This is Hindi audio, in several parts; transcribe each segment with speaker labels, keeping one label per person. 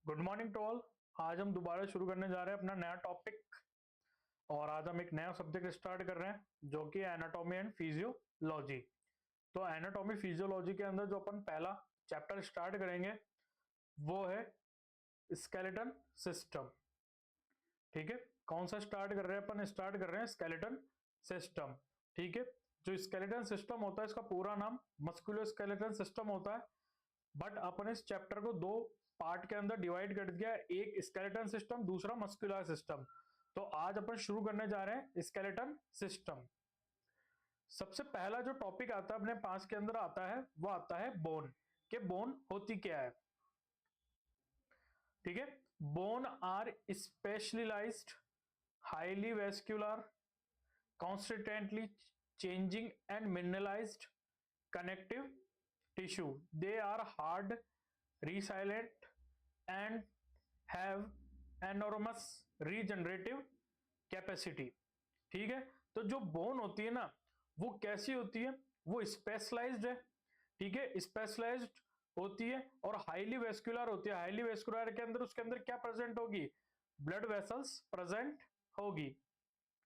Speaker 1: Good morning to all. आज हम दोबारा शुरू करने जा रहे हैं अपना नया टॉपिक और आज हम एक नया सब्जेक्ट स्टार्ट कर रहे हैं जो कि एनाटॉमी एंड फिजियोलॉजी। तो एनाटॉमी फिजियोलॉजी के अंदर जो अपन पहला चैप्टर स्टार्ट करेंगे वो है स्केलेटन सिस्टम। ठीक है, कौन सा स्टार्ट कर रहे हैं अपन? स्टार्ट कर रहे हैं स्केलेटन सिस्टम। ठीक है, जो स्केलेटन सिस्टम होता है इसका पूरा नाम मस्कुलोस्केलेटन सिस्टम होता है। बट अपन इस चैप्टर को दो पार्ट के अंदर डिवाइड कर दिया, एक स्केलेटन सिस्टम, दूसरा मस्कुलर सिस्टम। तो आज अपन शुरू करने जा रहे हैं स्केलेटन सिस्टम। सबसे पहला जो टॉपिक आता है अपने पास के अंदर आता है वो आता है बोन। के बोन होती क्या है? ठीक है, bone are specialised, highly vascular, constantly changing and mineralized connective tissue. They are hard, resilient, and have enormous regenerative capacity. ठीक है, तो जो बोन होती है ना वो कैसी होती है? वो स्पेशलाइज्ड है। ठीक है, स्पेशलाइज्ड होती है और हाईली वेस्कुलर होती है। हाईली वेस्कुलर के अंदर उसके अंदर क्या प्रेजेंट होगी? ब्लड वेसल्स प्रेजेंट होगी।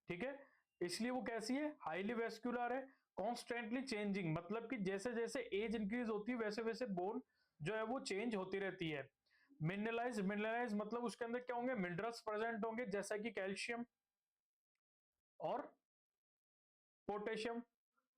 Speaker 1: ठीक है, इसलिए वो कैसी है? हाईली वेस्कुलर है। कॉन्स्टेंटली चेंजिंग मतलब कि जैसे जैसे एज इंक्रीज होती है वैसे वैसे बोन जो है वो चेंज होती रहती है। मिनरलाइज, मिनरलाइज मतलब उसके अंदर क्या होंगे? मिनरल्स प्रेजेंट होंगे जैसा कि कैल्शियम और पोटेशियम।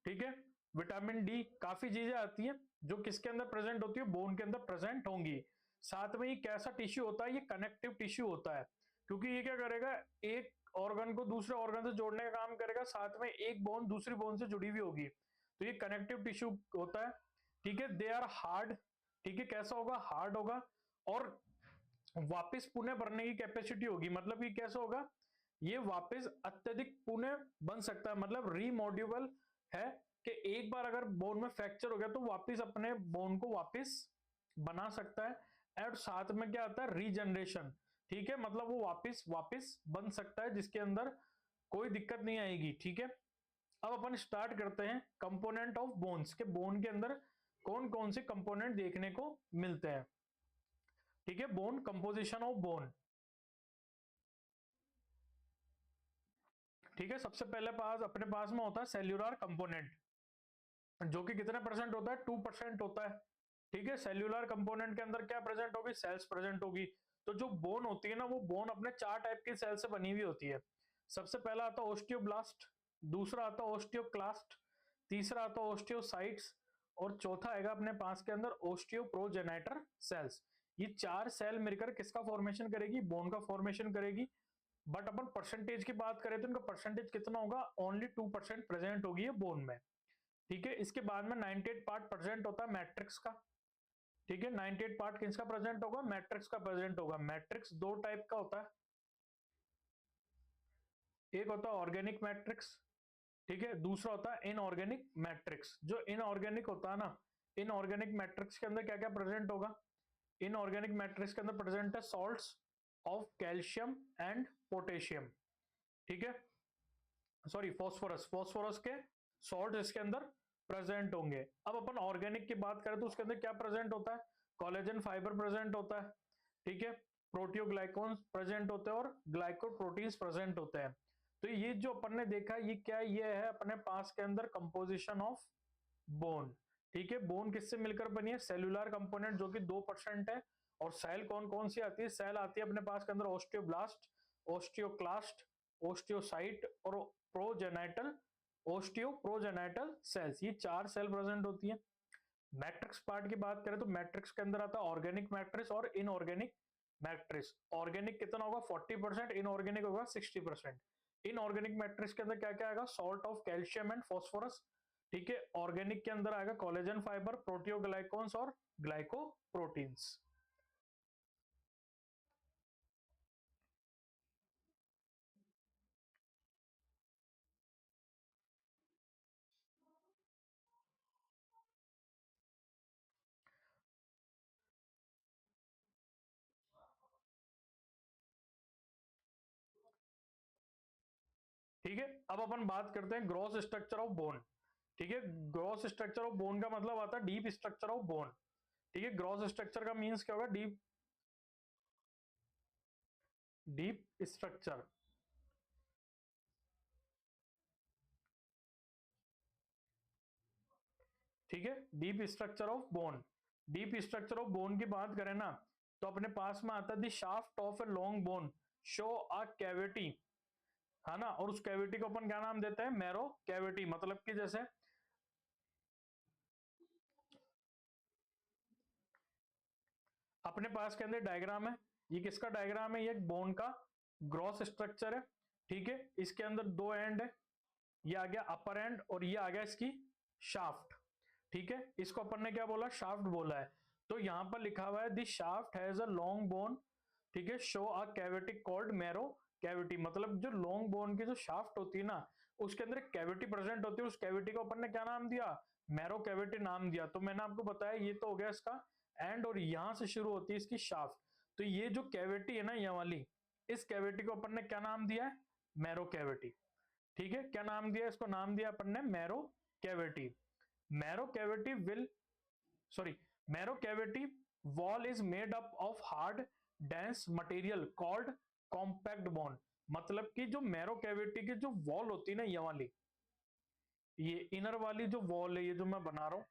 Speaker 1: ठीक है, विटामिन डी, काफी चीजें आती हैं जो किसके अंदर प्रेजेंट होती है? बोन के अंदर प्रेजेंट होंगी। साथ में ये कैसा टिश्यू होता है? ये कनेक्टिव टिश्यू होता है, क्योंकि ये क्या करेगा? एक ऑर्गन को दूसरे ऑर्गन से जोड़ने का काम करेगा, साथ में एक बोन दूसरी बोन से जुड़ी हुई होगी, तो ये कनेक्टिव टिश्यू होता है। ठीक है, दे आर हार्ड। ठीक है, कैसा होगा? हार्ड होगा और वापस पुनः भरने की कैपेसिटी होगी। मतलब ये कैसा होगा? ये वापस अत्यधिक पुनः बन सकता है, मतलब रीमोड्यूबल है कि एक बार अगर बोन में फ्रैक्चर हो गया तो वापस अपने बोन को वापस बना सकता है। और साथ में क्या आता है? रीजनरेशन। ठीक है, मतलब वो वापस वापस बन सकता है जिसके अंदर कोई दिक्कत नहीं आएगी। ठीक है, अब अपन स्टार्ट करते हैं कंपोनेंट ऑफ बोन्स के। बोन के अंदर कौन कौन से कंपोनेंट देखने को मिलते हैं? ठीक है, बोन, कंपोजिशन ऑफ बोन। ठीक है, सबसे पहले पास अपने पास में होता है सेल्यूलर कंपोनेंट, जो कि कितने परसेंट होता है? 2% होता है। ठीक है, सेल्यूलर कंपोनेंट के अंदर क्या प्रेजेंट होगी? सेल्स प्रेजेंट होगी। तो जो बोन होती है ना वो बोन अपने चार टाइप की सेल से बनी हुई होती है। सबसे पहला आता है ओस्टियोब्लास्ट, दूसरा आता है ओस्टियोक्लास्ट, तीसरा आता है ओस्टियोसाइट्स और चौथा आएगा अपने पास के अंदर ओस्टियोप्रोजेनाइटर सेल्स। ये चार सेल मिलकर किसका फॉर्मेशन करेगी? बोन का फॉर्मेशन करेगी। बट अपन परसेंटेज की बात करें तो इनका परसेंटेज कितना होगा? ओनली 2% प्रेजेंट होगी ये बोन में। ठीक है, इसके बाद में 98 पार्ट प्रेजेंट होता है मैट्रिक्स का। ठीक है, 98 पार्ट किसका प्रेजेंट होगा? मैट्रिक्स का प्रेजेंट होगा। मैट्रिक्स दो टाइप का होता है, एक होता है ऑर्गेनिक मैट्रिक्स, ठीक है, दूसरा होता है इनऑर्गेनिक मैट्रिक्स। जो इनऑर्गेनिक होता है ना, इनऑर्गेनिक मैट्रिक्स के अंदर क्या क्या प्रेजेंट होगा? इनऑर्गेनिक मैट्रिक्स के अंदर प्रेजेंट है salts of calcium and potassium. ठीक है, सॉरी फॉस्फोरस, फॉस्फोरस के सॉल्ट इसके अंदर प्रेजेंट होंगे। अब अपन ऑर्गेनिक की बात करें तो उसके अंदर क्या प्रेजेंट होता है? कोलेजन फाइबर प्रेजेंट होता है। ठीक है, प्रोटियोग्लाइकॉन्स प्रेजेंट होते हैं और ग्लाइकोप्रोटीन्स प्रेजेंट होते हैं। तो ये जो अपन ने देखा ये क्या? ये है अपने पास के अंदर कंपोजिशन ऑफ बोन। ठीक है, बोन किससे मिलकर बनी है? सेल्यूलर कंपोनेंट जो कि 2% है। और सेल कौन कौन सी आती है? सेल आती है अपने पास के अंदर ओस्टियोब्लास्ट, ओस्टियोक्लास्ट, ओस्टियोसाइट और प्रोजेनाइटल, ओस्टियोप्रोजेनाइटल सेल्स। ये चार सेल प्रेजेंट होती है। मैट्रिक्स पार्ट की बात करें तो मैट्रिक्स के अंदर आता है ऑर्गेनिक मैट्रिक्स और इनऑर्गेनिक मैट्रिक्स। ऑर्गेनिक कितना होगा? 40%, इनऑर्गेनिक होगा 60%। इनऑर्गेनिक मैट्रिक्स के अंदर क्या क्या आएगा? Salt of calcium and phosphorus. ठीक है, ऑर्गेनिक के अंदर आएगा कोलेजन फाइबर, प्रोटियोग्लाइकॉन्स और ग्लाइकोप्रोटीन्स। ठीक है, अब अपन बात करते हैं ग्रॉस स्ट्रक्चर ऑफ बोन। ठीक है, ग्रॉस स्ट्रक्चर ऑफ बोन का मतलब आता है डीप स्ट्रक्चर ऑफ बोन। ठीक है, ग्रॉस स्ट्रक्चर का मींस क्या होगा? डीप डीप स्ट्रक्चर, ठीक है, deep structure of bone. Deep structure of bone की बात करें ना, तो अपने पास में आता है the shaft of a long bone show a cavity, है ना, और उस कैविटी को अपन क्या नाम देते हैं, मैरो कैविटी। मतलब कि जैसे अपने पास के अंदर डायग्राम है, ये किसका डायग्राम है, ये बोन का ग्रॉस स्ट्रक्चर है, ठीक है, इसके अंदर दो एंड है, ये आ गया अपर एंड और ये आ गया इसकी शाफ्ट, ठीक है, इसको अपन ने क्या बोला, शाफ्ट बोला है। तो यहां पर लिखा हुआ है the shaft has a long bone, ठीक है, show a cavity called marrow cavity. मतलब जो लॉन्ग बोन की जो शाफ्ट होती है ना, उसके अंदर एक कैविटी प्रेजेंट होती है, उस कैविटी को अपन ने क्या नाम दिया, मैरो कैविटी नाम दिया। तो मैंने आपको बताया ये तो हो गया इसका एंड, और यहां से शुरू होती है इसकी शाफ्ट। तो ये जो कैविटी है ना, ये वाली, इस कैविटी को अपन ने क्या नाम दिया है, मैरो कैविटी, ठीक है। क्या नाम दिया इसको, नाम दिया अपन ने marrow cavity. Marrow cavity will sorry marrow cavity wall is made up of hard dense material called compact bone. मतलब कि जो मैरो कैविटी की जो वॉल होती है ना, ये वाली, ये इनर वाली जो वॉल है, ये जो मैं बना रहा हूं,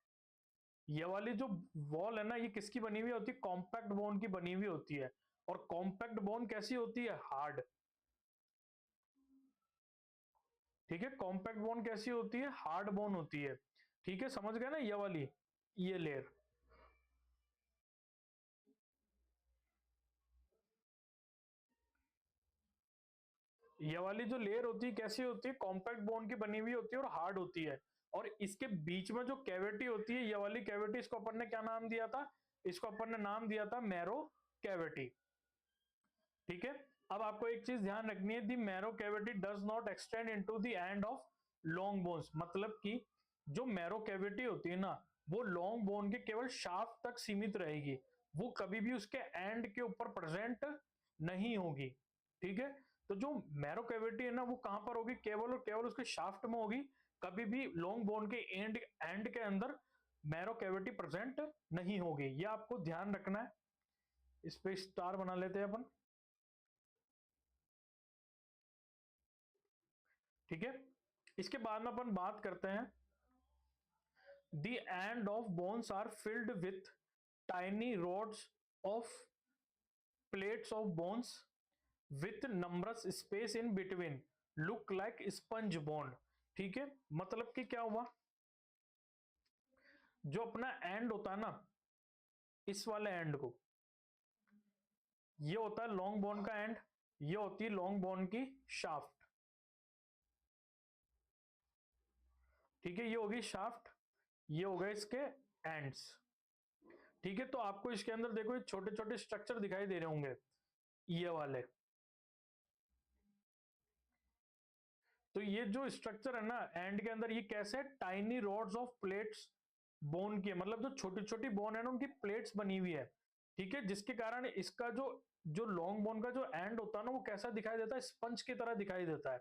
Speaker 1: ये वाली जो वॉल है ना, ये किसकी बनी हुई होती है, कॉम्पैक्ट बोन की बनी हुई होती है। और कॉम्पैक्ट बोन कैसी होती है, हार्ड, ठीक है, कॉम्पैक्ट बोन कैसी होती है, हार्ड बोन होती है, ठीक है, समझ गए ना, ये वाली, ये लेयर, ये वाली जो लेयर होती है कैसी होती है, कॉम्पैक्ट बोन की बनी हुई होती है और हार्ड होती है। और इसके बीच में जो कैविटी होती है, ये वाली कैविटी, इसको अपन ने क्या नाम दिया था, इसको अपन ने नाम दिया था मैरो कैविटी, ठीक है। अब आपको एक चीज ध्यान रखनी है, the marrow cavity does not extend into the end of long bones. मतलब कि जो मैरो कैविटी होती है ना, वो लॉन्ग बोन के केवल शाफ्ट तक सीमित रहेगी, वो कभी भी उसके एंड के ऊपर प्रेजेंट नहीं होगी, ठीक है। तो जो मैरो कैविटी है ना, वो कहां पर होगी, केवल और केवल उसके शाफ्ट में होगी, कभी भी लॉन्ग बोन के एंड एंड के अंदर मैरो कैविटी प्रेजेंट नहीं होगी, ये आपको ध्यान रखना है। इस पे स्टार बना लेते हैं अपन, ठीक है। इसके बाद में अपन बात करते हैं, the end of bones are filled with tiny rods of plates of bones with numerous space in between look like sponge bone, ठीक है। मतलब कि क्या हुआ, जो अपना एंड होता है ना, इस वाले एंड को, ये होता है लॉन्ग बोन का एंड, ये होती है लॉन्ग बोन की शाफ्ट, ठीक है, ये होगी शाफ्ट, ये हो गए इसके एंड्स, ठीक है। तो आपको इसके अंदर देखो ये छोटे छोटे स्ट्रक्चर दिखाई दे रहे होंगे, ये वाले। तो ये जो स्ट्रक्चर है ना एंड के अंदर, ये कैसे tiny rods of plates bone की है, मतलब जो छोटी छोटी बोन है ना, उनकी प्लेट्स बनी हुई है, ठीक है, जिसके कारण इसका जो जो लॉन्ग बोन का जो एंड होता है ना, वो कैसा दिखाई देता है, स्पंज की तरह दिखाई देता है,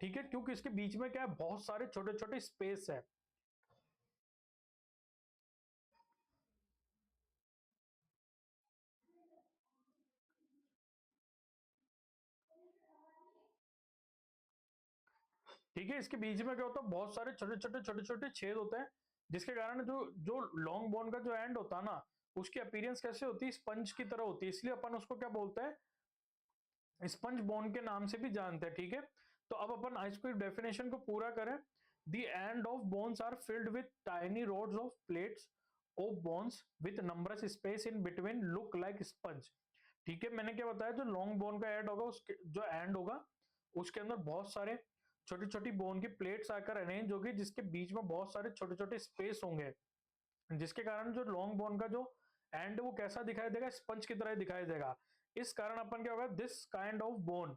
Speaker 1: ठीक है, क्योंकि इसके बीच में क्या है, बहुत सारे छोटे छोटे स्पेस है। ठीक है, इसके बीच में क्या होता है, बहुत सारे छोटे छोटे छेद होते हैं, जिसके कारण जो जो लॉन्ग बोन का जो एंड होता है ना, उसकी अपीयरेंस कैसे होती है, स्पंज की तरह होती है, इसलिए अपन उसको क्या बोलते हैं, स्पंज बोन के नाम से भी जानते हैं, ठीक है। तो अब अपन इसको डेफिनेशन को पूरा करें, the end of bones are filled with tiny rods of plates of bones with numerous space in between look like sponge, ठीक है। मैंने क्या बताया, जो लॉन्ग बोन का एंड होगा, उसके जो एंड होगा, उसके अंदर बहुत सारे छोटी छोटी बोन की प्लेट्स आकर अरेंज होगी, जिसके बीच में बहुत सारे छोटे छोटे स्पेस होंगे, जिसके कारण जो लॉन्ग बोन का जो एंड वो कैसा दिखाई देगा, स्पंज की तरह दिखाई देगा। इस कारण अपन क्या होगा, this kind of bone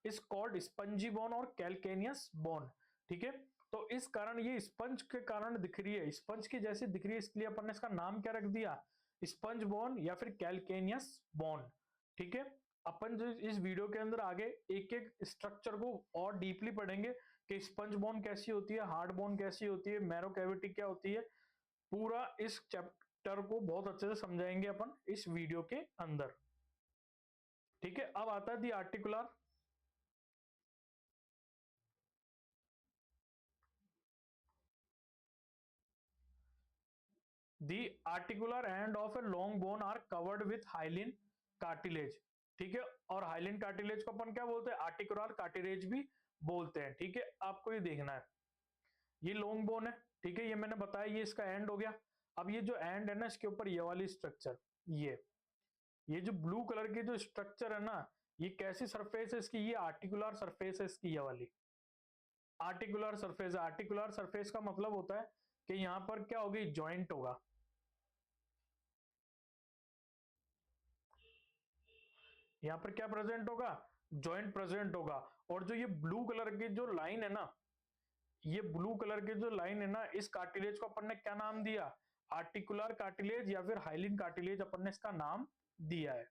Speaker 1: is called spongy bone और कैल्केनियस बोन, ठीक है। तो इस कारण ये स्पंज के कारण दिख रही है, स्पंज की जैसी दिख रही है, इसलिए अपन ने इसका नाम क्या रख दिया, स्पंज बोन या फिर कैल्केनियस बोन, ठीक है। अपन जो इस वीडियो के अंदर आगे एक एक स्ट्रक्चर को और डीपली पढ़ेंगे कि स्पंज बोन कैसी होती है, हार्ड बोन कैसी होती है, मैरो कैविटी क्या होती है, पूरा इस चैप्टर को बहुत अच्छे से समझाएंगे अपन इस वीडियो के अंदर। ठीक है, अब आता है the articular. The articular end of a long bone are covered with hyaline cartilage. ठीक है, और हाइलिन कार्टिलेज को अपन क्या बोलते हैं, आर्टिकुलर कार्टिलेज भी बोलते हैं। ठीक है, आपको ये देखना है, ये लॉन्ग बोन है, ठीक है, ये मैंने बताया, ये इसका एंड हो गया। अब ये जो एंड है ना, इसके ऊपर ये वाली स्ट्रक्चर, ये जो ब्लू कलर की जो स्ट्रक्चर है ना, ये कैसी सरफेस है इसकी, ये आर्टिकुलर सरफेस है इसकी, ये वाली आर्टिकुलर सरफेस। आर्टिकुलर सरफेस का मतलब होता है कि यहां पर क्या होगी, जॉइंट होगा। यहां पर क्या प्रेजेंट होगा, जॉइंट प्रेजेंट होगा। और जो ये ब्लू कलर की जो लाइन है ना, ये ब्लू कलर की जो लाइन है ना, इस कार्टिलेज को अपन ने क्या नाम दिया, आर्टिकुलर कार्टिलेज या फिर हाइलिन कार्टिलेज अपन ने इसका नाम दिया है।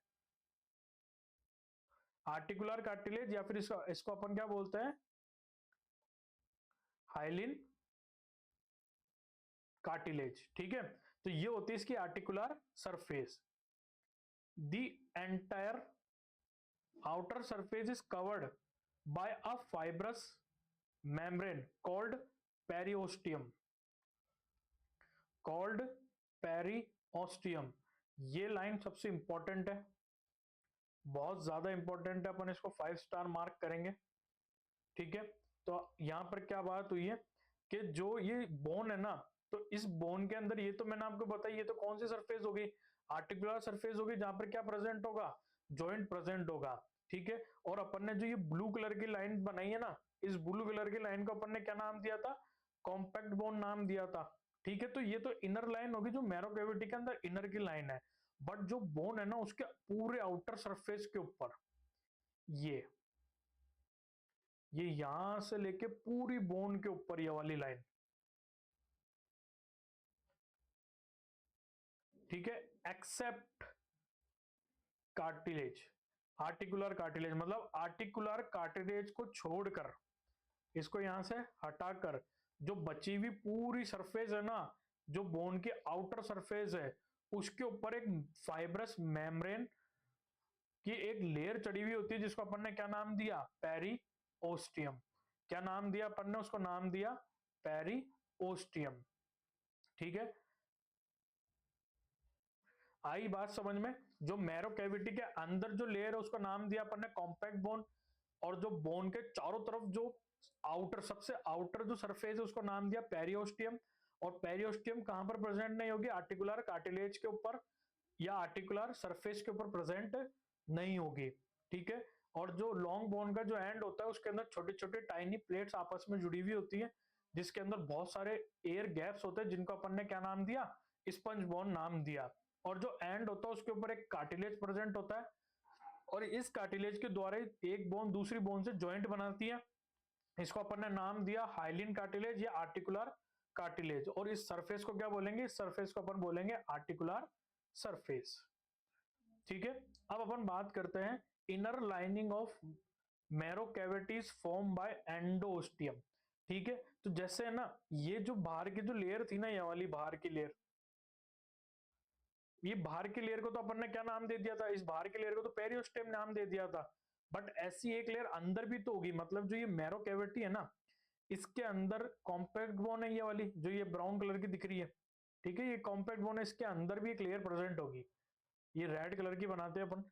Speaker 1: आर्टिकुलर कार्टिलेज या फिर इसको अपन क्या बोलते हैं, हाइलिन कार्टिलेज। ठीक है, तो ये होती है इसकी articular surface. The entire outer surface is covered by a fibrous membrane called periosteum, called periosteum। ये लाइन सबसे इंपॉर्टेंट है, बहुत ज्यादा इंपॉर्टेंट है, अपन इसको 5 स्टार मार्क करेंगे। ठीक है, तो यहां पर क्या बात हुई है कि जो ये बोन है ना, तो इस बोन के अंदर, ये तो मैंने आपको बताया, ये तो कौन सी सरफेस होगी, आर्टिकुलर सरफेस होगी, जहां पर क्या प्रेजेंट होगा, जॉइंट प्रेजेंट होगा। ठीक है, और अपन ने जो ये ब्लू कलर की लाइन बनाई है ना, इस ब्लू कलर की लाइन को अपन ने क्या नाम दिया था, कॉम्पैक्ट बोन नाम दिया था। ठीक है, तो ये तो इनर लाइन होगी, जो मैरो कैविटी के अंदर इनर की लाइन है। बट जो बोन है ना, उसके पूरे आउटर सरफेस के ऊपर, ये ये यहां से लेके पूरी बोन के ऊपर ये वाली लाइन। ठीक है, एक्सेप्ट कार्टिलेज, आर्टिकुलर कार्टिलेज मतलब आर्टिकुलर कार्टिलेज को छोड़कर, इसको यहां से हटाकर, जो बची हुई पूरी सरफेस है ना, जो बोन की आउटर सरफेस है, उसके ऊपर एक फाइब्रस मेम्ब्रेन की एक लेयर चढ़ी हुई होती है, जिसको अपन ने क्या नाम दिया, पेरिओस्टियम। क्या नाम दिया अपन ने, उसको नाम दिया पेरिओस्टियम। ठीक है, आई बात समझ में। जो मैरो कैविटी के अंदर जो लेयर है, उसका नाम दिया अपन ने कॉम्पैक्ट बोन। और जो बोन के चारों तरफ जो आउटर, सबसे आउटर जो सरफेस है, उसको नाम दिया पेरिओस्टियम। और पेरिओस्टियम कहां पर प्रेजेंट नहीं होगी, आर्टिकुलर कार्टिलेज के ऊपर या आर्टिकुलर सरफेस के ऊपर प्रेजेंट नहीं होगी। ठीक है, और जो लॉन्ग बोन का जो एंड होता है, उसके अंदर छोटे छोटे टाइनी प्लेट्स आपस में जुड़ी हुई होती है, जिसके अंदर बहुत सारे एयर गैप्स होते हैं, जिनको अपन ने क्या नाम दिया, स्पंज बोन नाम दिया। और जो एंड होता है, उसके ऊपर एक कार्टिलेज प्रेजेंट होता है, और इस कार्टिलेज के द्वारा एक बोन दूसरी बोन से ज्वाइंट बनाती है। इसको अपन ने नाम दिया हाइलिन कार्टिलेज या आर्टिकुलर कार्टिलेज। और इस सरफेस को क्या बोलेंगे, इस सरफेस को अपन बोलेंगे आर्टिकुलर सरफेस। ठीक है, अब अपन बात करते हैं inner lining of marrow cavities form by endosteum. ठीक है, तो जैसे है ना, ये जो बाहर की जो लेयर थी ना, ये वाली बाहर की लेयर, ये बाहर की लेयर को तो अपन ने क्या नाम दे दिया था, इस बाहर की लेयर को तो पेरियोस्टेम नाम दे दिया था। बट ऐसी एक लेयर अंदर भी तो होगी, मतलब जो ये मैरो कैविटी है ना, इसके अंदर कॉम्पैक्ट बोन है, ये वाली जो ये ब्राउन कलर की दिख रही है। ठीक है, ये कॉम्पैक्ट बोन है, इसके अंदर भी एक लेयर प्रेजेंट होगी, ये रेड कलर की बनाते हैं अपन।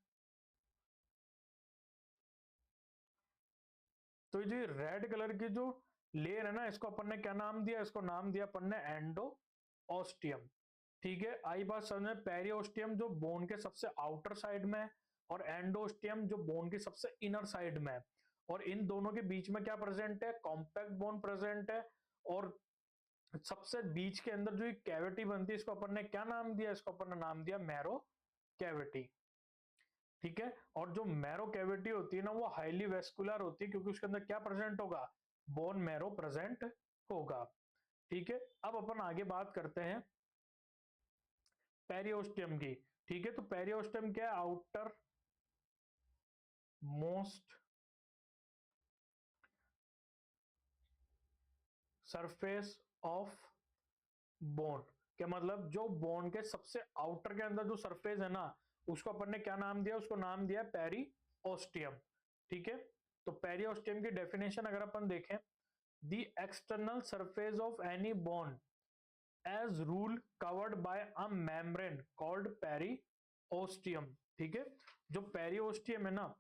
Speaker 1: तो ये जो रेड कलर की जो लेयर है ना, इसको अपन ने क्या नाम दिया, इसको नाम दिया अपन ने एंडोऑस्टियम। ठीक है, आई बात समझ में। पेरियोस्टियम जो बोन के सबसे आउटर साइड में है, और एंडोस्टियम जो बोन की सबसे इनर साइड में है। और इन दोनों के बीच में क्या प्रेजेंट है, कॉम्पैक्ट बोन प्रेजेंट है। और सबसे बीच के अंदर जो कैविटी बनती है, इसको अपन ने क्या नाम दिया, इसको अपन ने नाम दिया मैरो कैविटी। ठीक है, और जो मैरो कैविटी होती है ना, वो हाईली वेस्कुलर होती है, क्योंकि उसके अंदर क्या प्रेजेंट होगा, बोन मैरो प्रेजेंट होगा। ठीक है, अब अपन आगे बात करते हैं पेरियोस्टियम की। ठीक है, तो पेरियोस्टियम क्या है, outer most surface of bone. क्या मतलब, जो बोन के सबसे आउटर के अंदर जो सरफेस है ना, उसको अपन ने क्या नाम दिया, उसको नाम दिया पेरी ओस्टियम। ठीक है, तो पेरिओस्टियम की डेफिनेशन अगर अपन देखें, the external surface of any bone as rule covered by a membrane called periosteum. ठीक है, जो पेरिओस्टियम है ना,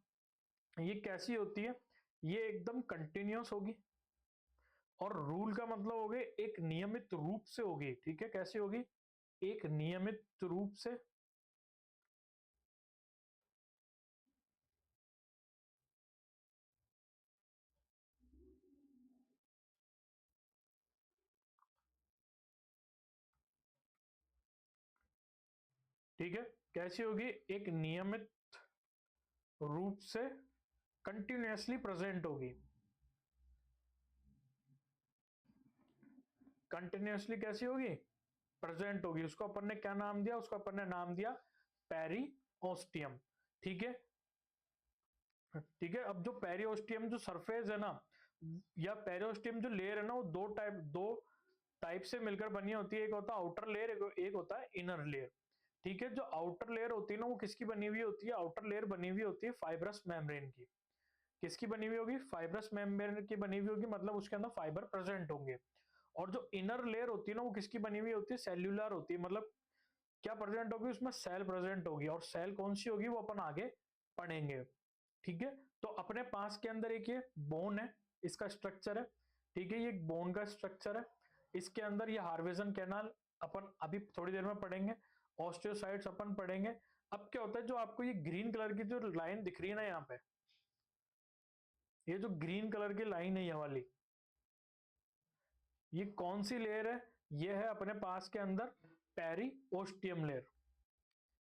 Speaker 1: ये कैसी होती है, ये एकदम कंटिन्यूअस होगी, और रूल का मतलब हो गए एक नियमित रूप से होगी। ठीक है, कैसी होगी, एक नियमित रूप से। ठीक है, कैसी होगी, एक नियमित रूप से कंटिन्यूअसली प्रेजेंट होगी। कंटिन्यूअसली कैसी होगी, प्रेजेंट होगी। उसको अपन ने क्या नाम दिया, उसको अपन ने नाम दिया पेरिओस्टियम। ठीक है, ठीक है। अब जो पेरिओस्टियम जो सरफेस है ना, या पेरिओस्टियम जो लेयर है ना, वो दो टाइप से मिलकर बनी होती है। एक होता है आउटर लेयर, एक होता है इनर लेयर। ठीक है, जो आउटर लेयर होती है ना, वो किसकी बनी हुई होती है, आउटर लेयर बनी हुई होती है फाइब्रस मेम्ब्रेन की। किसकी बनी हुई होगी, फाइब्रस मेम्ब्रेन की बनी हुई होगी, मतलब उसके अंदर फाइबर प्रेजेंट होंगे। और जो इनर लेयर होती है ना, वो किसकी बनी हुई होती है, सेल्यूलर होती है, मतलब क्या प्रेजेंट होगी उसमें, सेल प्रेजेंट होगी। और सेल कौन सी होगी वो अपन आगे पढ़ेंगे। ठीक है, तो अपने पास के अंदर एक ये बोन है, इसका स्ट्रक्चर है। ठीक है, ये बोन का स्ट्रक्चर है। इसके अंदर ये हार्वेजन कैनाल अपन अभी थोड़ी देर में पढ़ेंगे, ऑस्टियोसाइट्स अपन पढ़ेंगे। अब क्या होता है, जो आपको ये ग्रीन कलर की जो लाइन दिख रही है ना यहाँ पे, ये जो ग्रीन कलर की लाइन है ये वाली, ये कौन सी लेयर है, ये है अपने पास के अंदर पेरिओस्टियम लेयर।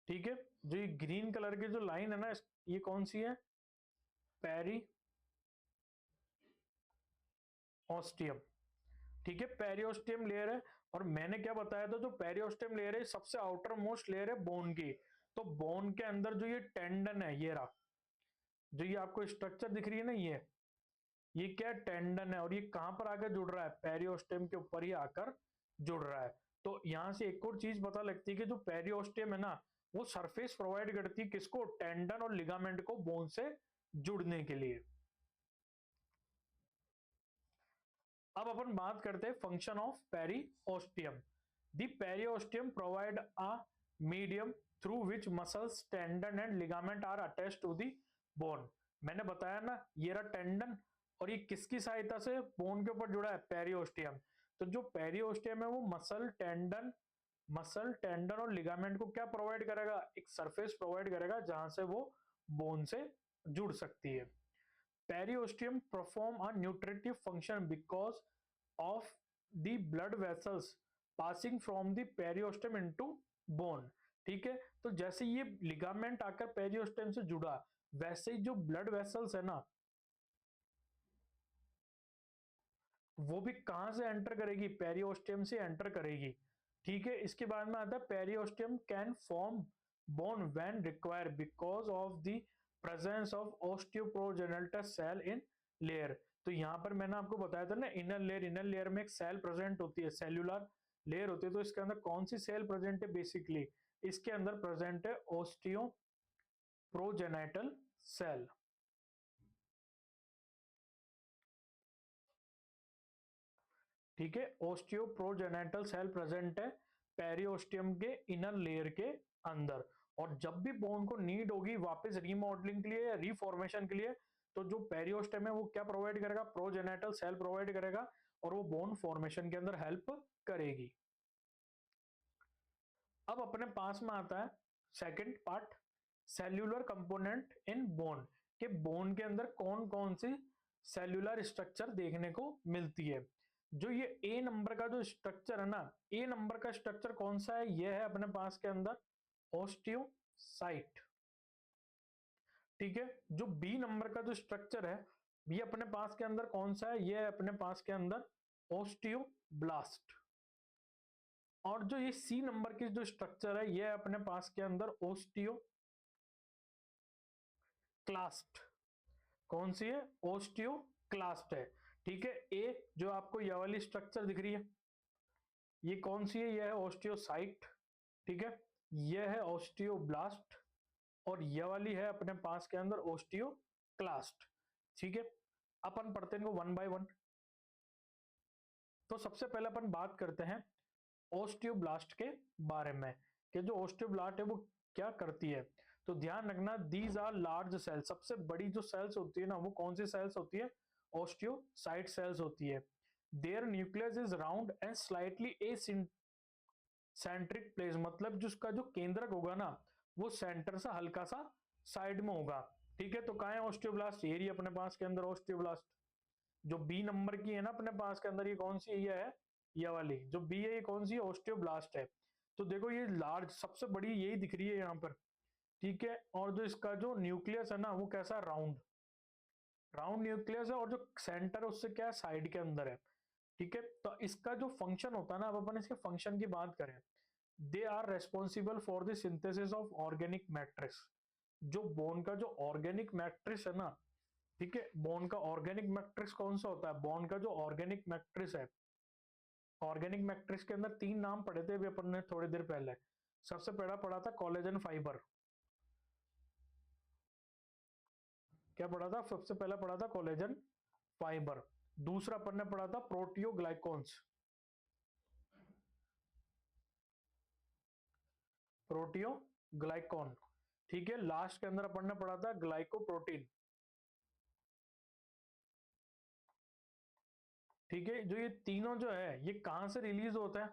Speaker 1: ठीक है, जो ये ग्रीन कलर की जो लाइन है ना, ये कौन सी है, पेरिओस्टियम। ठीक है, पेरिओस्टियम लेयर है। और मैंने क्या बताया था, जो पेरिओस्टियम लेयर है सबसे आउटर मोस्ट लेयर है बोन की। तो बोन के अंदर जो ये टेंडन है, ये रहा, जो ये आपको स्ट्रक्चर दिख रही है ना, ये क्या टेंडन है, और ये कहां पर आकर जुड़ रहा है, पेरिओस्टियम के ऊपर ही आकर जुड़ रहा है। तो यहां से एक और चीज पता लगती है कि जो पेरिओस्टियम है ना, वो सरफेस प्रोवाइड करती है किसको, टेंडन और लिगामेंट को बोन से जुड़ने के लिए। अब अपन बात करते हैं function of periosteum. The periosteum provide a medium through which muscles, tendon and ligament are attached to the bone. मैंने बताया ना, ये रहा टेंडन, और ये किसकी सहायता से बोन के ऊपर जुड़ा है, पेरिओस्टियम। तो जो पेरिओस्टियम है वो मसल टेंडन और लिगामेंट को क्या प्रोवाइड करेगा, एक सरफेस प्रोवाइड करेगा जहां से वो बोन से जुड़ सकती है। Periosteum perform a nutritive function because of the blood vessels passing from the periosteum into bone। ठीक है, तो जैसे ये लिगामेंट आकर पेरियोस्टेम से जुड़ा, वैसे ही जो ब्लड वेसल्स है ना, वो भी कहां से एंटर करेगी, पेरियोस्टेम से एंटर करेगी। ठीक है, इसके बाद में आता है periosteum can form bone when require because of the presence of osteoprogenitors cell in layer. तो यहाँ पर मैंने आपको बताया था ना, इनर लेयर में एक सेल प्रेजेंट होती है, सेल्यूलर लेयर होती है। तो इसके अंदर कौन सी सेल प्रेजेंट है, बेसिकली इसके अंदर प्रेजेंट है ऑस्टियोप्रोजेनेटल सेल। ठीक है, ऑस्टियोप्रोजेनेटल सेल प्रेजेंट है पेरिओस्टियम के इनर लेयर के अंदर। और जब भी बोन को नीड होगी वापस रीमॉडलिंग के लिए या रीफॉर्मेशन के लिए, तो जो पेरिओस्टियम है वो क्या प्रोवाइड करेगा, प्रोजेनेटल सेल प्रोवाइड करेगा, और वो बोन फॉर्मेशन के अंदर हेल्प करेगी। अब अपने पास में आता है second part, cellular component in bone, के बोन के अंदर कौन कौन सी सेल्यूलर स्ट्रक्चर देखने को मिलती है। जो ये ए नंबर का जो स्ट्रक्चर है ना, ए नंबर का स्ट्रक्चर कौन सा है, ये है अपने पास के अंदर ऑस्टियोसाइट। ठीक है, जो बी नंबर का जो स्ट्रक्चर है, ये अपने पास के अंदर कौन सा है, ये है अपने पास के अंदर ऑस्टियोब्लास्ट। और जो ये सी नंबर की जो स्ट्रक्चर है, ये है अपने पास के अंदर ओस्टियोक्लास्ट। कौन सी है, ओस्टियोक्लास्ट है। ठीक है, ए जो आपको ये वाली स्ट्रक्चर दिख रही है, ये कौन सी है, ये है ऑस्टियोसाइट। ठीक है, ये है ऑस्टियोब्लास्ट, और ये वाली है अपने पास के अंदर ओस्टियोक्लास्ट। ठीक है, अपन पढ़ते हैं इनको वन बाय वन। तो सबसे पहले अपन बात करते हैं ओस्टियोब्लास्ट के बारे में कि जो ओस्टियोब्लास्ट है वो क्या करती है। तो ध्यान रखना, दीज आर लार्ज सेल, सबसे बड़ी जो सेल्स होती है ना वो कौन सी सेल्स होती है, ओस्टियोसाइट सेल्स होती है। Their nucleus is round and slightly eccentric place, मतलब जिसका जो केंद्रक होगा ना वो सेंटर से हल्का सा साइड में होगा। ठीक है, तो कहाँ है ओस्टियोब्लास्ट, ये रही अपने पास के अंदर ओस्टियोब्लास्ट। जो बी नंबर की है ना अपने पास के अंदर, ये कौन सी ये है, ये वाली जो बी है, ये कौन सी ओस्टियोब्लास्ट है। तो देखो ये लार्ज सबसे बड़ी यही दिख रही है यहाँ पर। ठीक है, और जो इसका जो न्यूक्लियस है ना वो कैसा, राउंड राउंड न्यूक्लियस है, और जो सेंटर है उससे क्या है, साइड के अंदर है। ठीक है, तो इसका जो फंक्शन होता है ना, अब अपन इसके फंक्शन की बात करें, they are responsible for the synthesis of organic matrix. जो बोन का जो ऑर्गेनिक मैट्रिक्स है ना, ठीक है, बोन का ऑर्गेनिक मैट्रिक्स कौन सा होता है, बोन का जो ऑर्गेनिक मैट्रिक्स है, ऑर्गेनिक मैट्रिक्स के अंदर तीन नाम पढ़े थे अभी अपन ने थोड़ी देर पहले। सबसे पहला पढ़ा था कोलेजन फाइबर, क्या पढ़ा था, सबसे पहला पढ़ा था कोलेजन फाइबर। दूसरा अपन ने पढ़ा था प्रोटियोग्लाइकॉन्स, प्रोटियोग्लाइकॉन। ठीक है, लास्ट के अंदर अपन ने पढ़ा था ग्लाइकोप्रोटीन। ठीक है, जो ये तीनों जो है ये कहां से रिलीज होता है,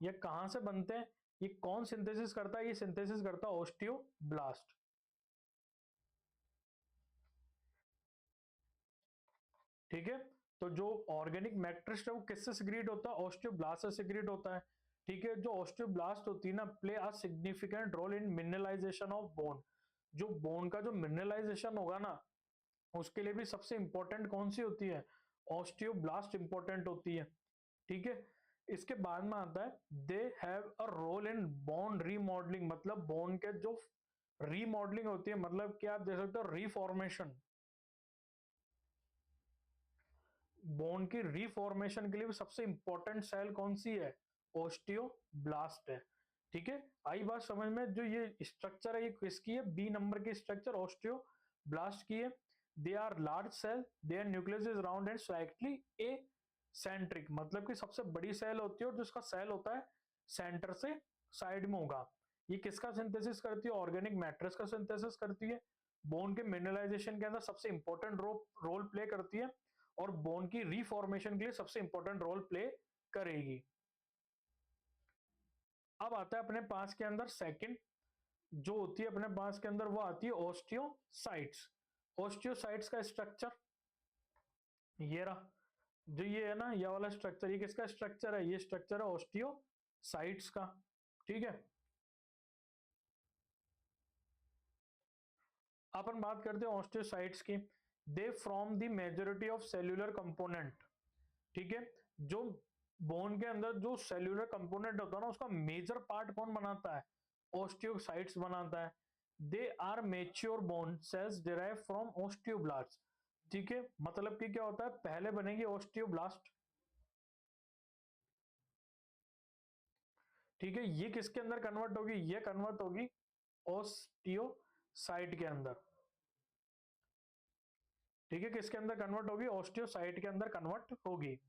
Speaker 1: ये कहां से बनते हैं, ये कौन सिंथेसिस करता है, ये सिंथेसिस करता है ओस्टियोब्लास्ट। ठीक है, तो जो ऑर्गेनिक मैट्रिक्स है वो किससे सिक्रीट होता है, ओस्टियोब्लास्ट से सिक्रीट होता है। ठीक है, जो ओस्टियोब्लास्ट होती है ना play a significant role in mineralisation of bone. जो बोन का जो मिनरलाइजेशन होगा ना उसके लिए भी सबसे इंपॉर्टेंट कौन सी होती है, ओस्टियोब्लास्ट इंपॉर्टेंट होती है। ठीक है, इसके बाद में आता है they have a role in bone remodelling, मतलब बोन के जो रीमॉडलिंग होती है, मतलब कि आप देख सकते हो रीफॉर्मेशन, बोन की रीफॉर्मेशन के लिए भी सबसे इंपॉर्टेंट सेल कौन सी है, ओस्टियोब्लास्ट है। ठीक है, आई बात समझ में, जो ये स्ट्रक्चर है ये किसकी है, बी नंबर की स्ट्रक्चर ओस्टियोब्लास्ट की है। They are large cell, their nucleus is round and slightly eccentric, मतलब कि सबसे बड़ी सेल होती है और जिसका सेल होता है सेंटर से साइड में होगा। ये किसका सिंथेसिस करती है, ऑर्गेनिक मैट्रिक्स का सिंथेसिस करती है, बोन के मिनरलाइजेशन के अंदर सबसे इंपॉर्टेंट रोल प्ले करती है, और बोन की रीफॉर्मेशन के लिए सबसे इंपॉर्टेंट रोल प्ले करेगी। अब आता है अपने पास के अंदर सेकंड जो होती है अपने पास के अंदर, वो आती है ओस्टियोसाइट्स। ओस्टियोसाइट्स का स्ट्रक्चर ये रहा, जो ये है ना ये वाला स्ट्रक्चर, ये किसका स्ट्रक्चर है, ये स्ट्रक्चर है ओस्टियोसाइट्स का। ठीक है, अपन बात करते हैं ओस्टियोसाइट्स की। They from the majority of cellular component. ठीक है, जो बोन के अंदर जो सेल्यूलर कंपोनेंट होता है ना उसका मेजर पार्ट कौन बनाता है, ओस्टियोसाइट्स बनाता है। They are mature bone cells derive from osteoblast. ठीक है, मतलब कि क्या होता है, पहले बनेगी ओस्टियोब्लास्ट। ठीक है, ये किसके अंदर कन्वर्ट होगी, ये कन्वर्ट होगी ओस्टियोसाइट के अंदर। ठीक है, किसके अंदर कन्वर्ट होगी, ओस्टियोसाइट के अंदर कन्वर्ट होगी।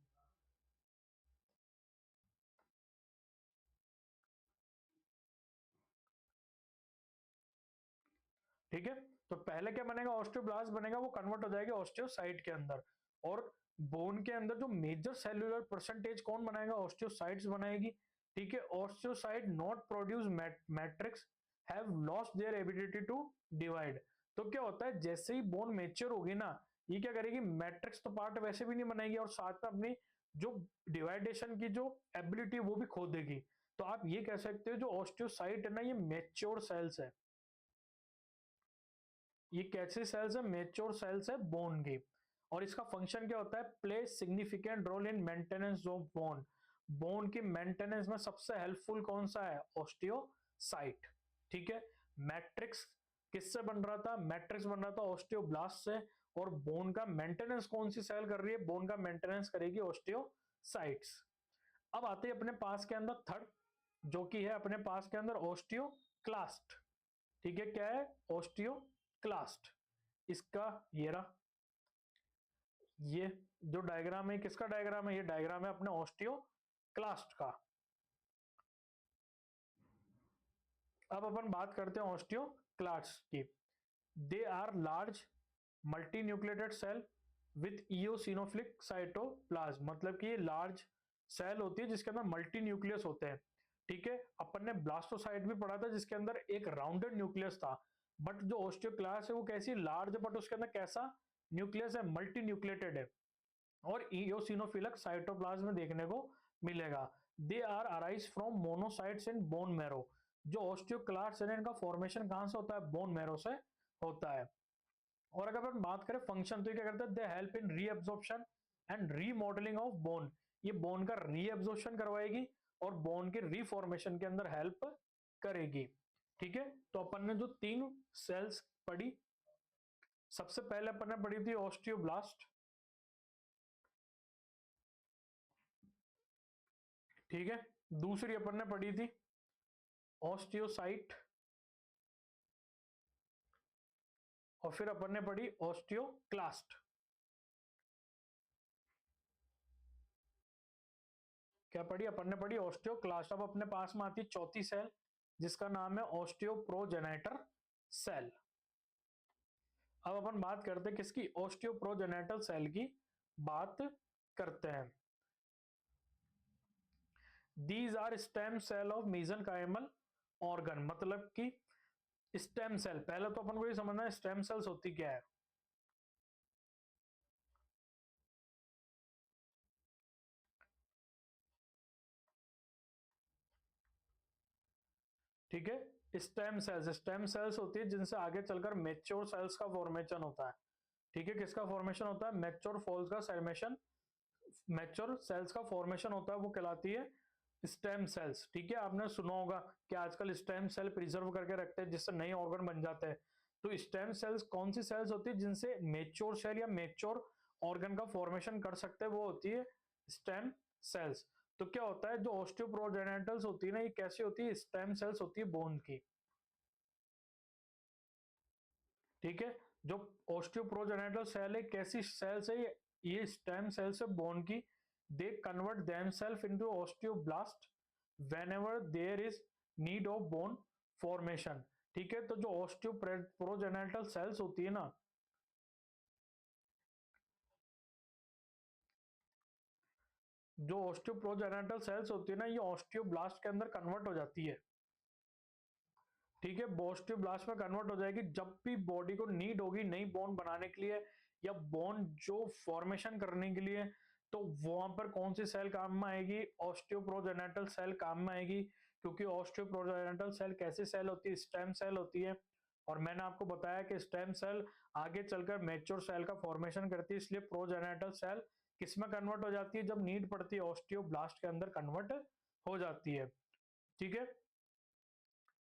Speaker 1: ठीक है, तो पहले क्या बनेगा, ऑस्टियोब्लास्ट बनेगा, वो कन्वर्ट हो जाएगा ऑस्टियोसाइट के अंदर। और बोन के अंदर जो मेजर सेल्यूलर परसेंटेज कौन बनाएगा, ऑस्टियोसाइट्स बनाएगी। ठीक है, osteocyte not produce matrix have lost their ability to divide. तो क्या होता है, जैसे ही बोन मेच्योर होगी ना ये क्या करेगी, मैट्रिक्स तो पार्ट वैसे भी नहीं बनाएगी और साथ में अपनी जो डिवाइडेशन की जो एबिलिटी वो भी खो देगी। तो आप ये कह सकते हो जो ऑस्टियोसाइट है ना ये मेच्योर सेल्स है, ये कैसे सेल्स है, मेच्योर सेल्स है बोन की। और इसका फंक्शन क्या होता है, play significant role in maintenance of bone. Bone की मेंटेनेंस में सबसे हेल्पफुल कौन सा है, ऑस्टियोसाइट। ठीक है, मैट्रिक्स किससे बन रहा था, मैट्रिक्स बन रहा था ऑस्टियोब्लास्ट से, और बोन का मेंटेनेंस कौन सी सेल कर रही है, बोन का मेंटेनेंस करेगी ऑस्टियोसाइट्स। अब आते हैं अपने पास के अंदर थर्ड, जो कि है अपने पास के अंदर ओस्टियोक्लास्ट। ठीक है, क्या है, ओस्टियोक्लास्ट। इसका ये रहा, ये जो डायग्राम है किसका डायग्राम है, ये डायग्राम है अपने ओस्टियोक्लास्ट का। अब अपन बात करते हैं ओस्टियोक्लास्ट की। They are large multinucleated cell with eosinophilic cytoplasm, मतलब कि ये लार्ज सेल होती है जिसके अंदर मल्टी न्यूक्लियस होते हैं। ठीक है, अपन ने ब्लास्टोसाइट भी पढ़ा था जिसके अंदर एक राउंडेड न्यूक्लियस था, बट जो ओस्टियोक्लास्ट है वो कैसी, लार्ज, बट उसके अंदर कैसा न्यूक्लियस है, मल्टी न्यूक्लिएटेड है और इओसिनोफिलिक साइटोप्लाज्म में देखने को मिलेगा। They are arise from monocytes in bone marrow. जो ओस्टियोक्लास्ट है इनका फॉर्मेशन कहां से होता है, बोन मैरो से होता है। और अगर अपन बात करें फंक्शन, तो ये क्या करते हैं, they help in reabsorption and remodelling of bone. ये बोन का रीअब्जॉर्प्शन करवाएगी और बोन के रीफॉर्मेशन के अंदर हेल्प करेगी। ठीक है, तो अपन ने जो तीन सेल्स पढ़ी, सबसे पहले अपन ने पढ़ी थी ऑस्टियोब्लास्ट। ठीक है, दूसरी अपन ने पढ़ी थी ऑस्टियोसाइट, और फिर अपन ने पढ़ी ऑस्टियोक्लास्ट। क्या पढ़ी अपन ने, पढ़ी ऑस्टियोक्लास्ट। अब अपने पास में आती चौथी सेल जिसका नाम है ऑस्टियोप्रोजेनेटर सेल। अब अपन बात करते हैं किसकी, ऑस्टियोप्रोजेनेटल सेल की बात करते हैं। These are stem cell of mesenchymal organ, मतलब कि स्टेम सेल, पहले तो अपन को ये समझना है स्टेम सेल्स होती क्या है। ठीक है, स्टेम सेल्स होती है जिनसे आगे चलकर मेच्योर सेल्स का फॉर्मेशन होता है। ठीक है, किसका फॉर्मेशन होता है, मेच्योर फॉल्स का फॉर्मेशन, मैच्योर सेल्स का फॉर्मेशन होता है, वो कहलाती है स्टेम सेल्स। ठीक है, आपने सुना होगा कि आजकल स्टेम सेल प्रिजर्व करके रखते हैं जिससे नए ऑर्गन बन जाते हैं। तो स्टेम सेल्स कौन सी सेल्स होती है जिनसे मेच्योर सेल या मेच्योर ऑर्गन का फॉर्मेशन कर सकते हैं, वो होती है स्टेम सेल्स। तो क्या होता है, जो ऑस्टियोप्रोजेनेटल्स होती है ना, ये कैसी होती है, स्टेम सेल्स होती है बोन की। ठीक है, जो ऑस्टियोप्रोजेनेटल सेल है कैसी सेल्स है, ये स्टेम सेल्स है बोन की। They convert themselves into osteoblast whenever there is need of bone formation. ठीक है, तो जो ऑस्टियोप्रोजेनेटल सेल्स होती है ना, जो ऑस्टियोप्रोजेनेटल सेल्स होती है ना, ये ऑस्टियोब्लास्ट के अंदर कन्वर्ट हो जाती है। ठीक है, ऑस्टियोब्लास्ट में कन्वर्ट हो जाएगी जब भी बॉडी को नीड होगी नई बोन बनाने के लिए या बोन जो फॉर्मेशन करने के लिए, तो वहां पर कौन सी सेल काम में आएगी, ऑस्टियोप्रोजेनेटल सेल काम में आएगी। क्योंकि ऑस्टियोप्रोजेनेटल सेल कैसी सेल होती है, स्टेम सेल होती है। और मैंने आपको बताया कि स्टेम सेल आगे चलकर मैच्योर सेल का फॉर्मेशन करती है, इसलिए प्रोजेनेटल सेल किसमें कन्वर्ट हो जाती है, जब नीड पड़ती है ऑस्टियोब्लास्ट के अंदर कन्वर्ट हो जाती है। ठीक है,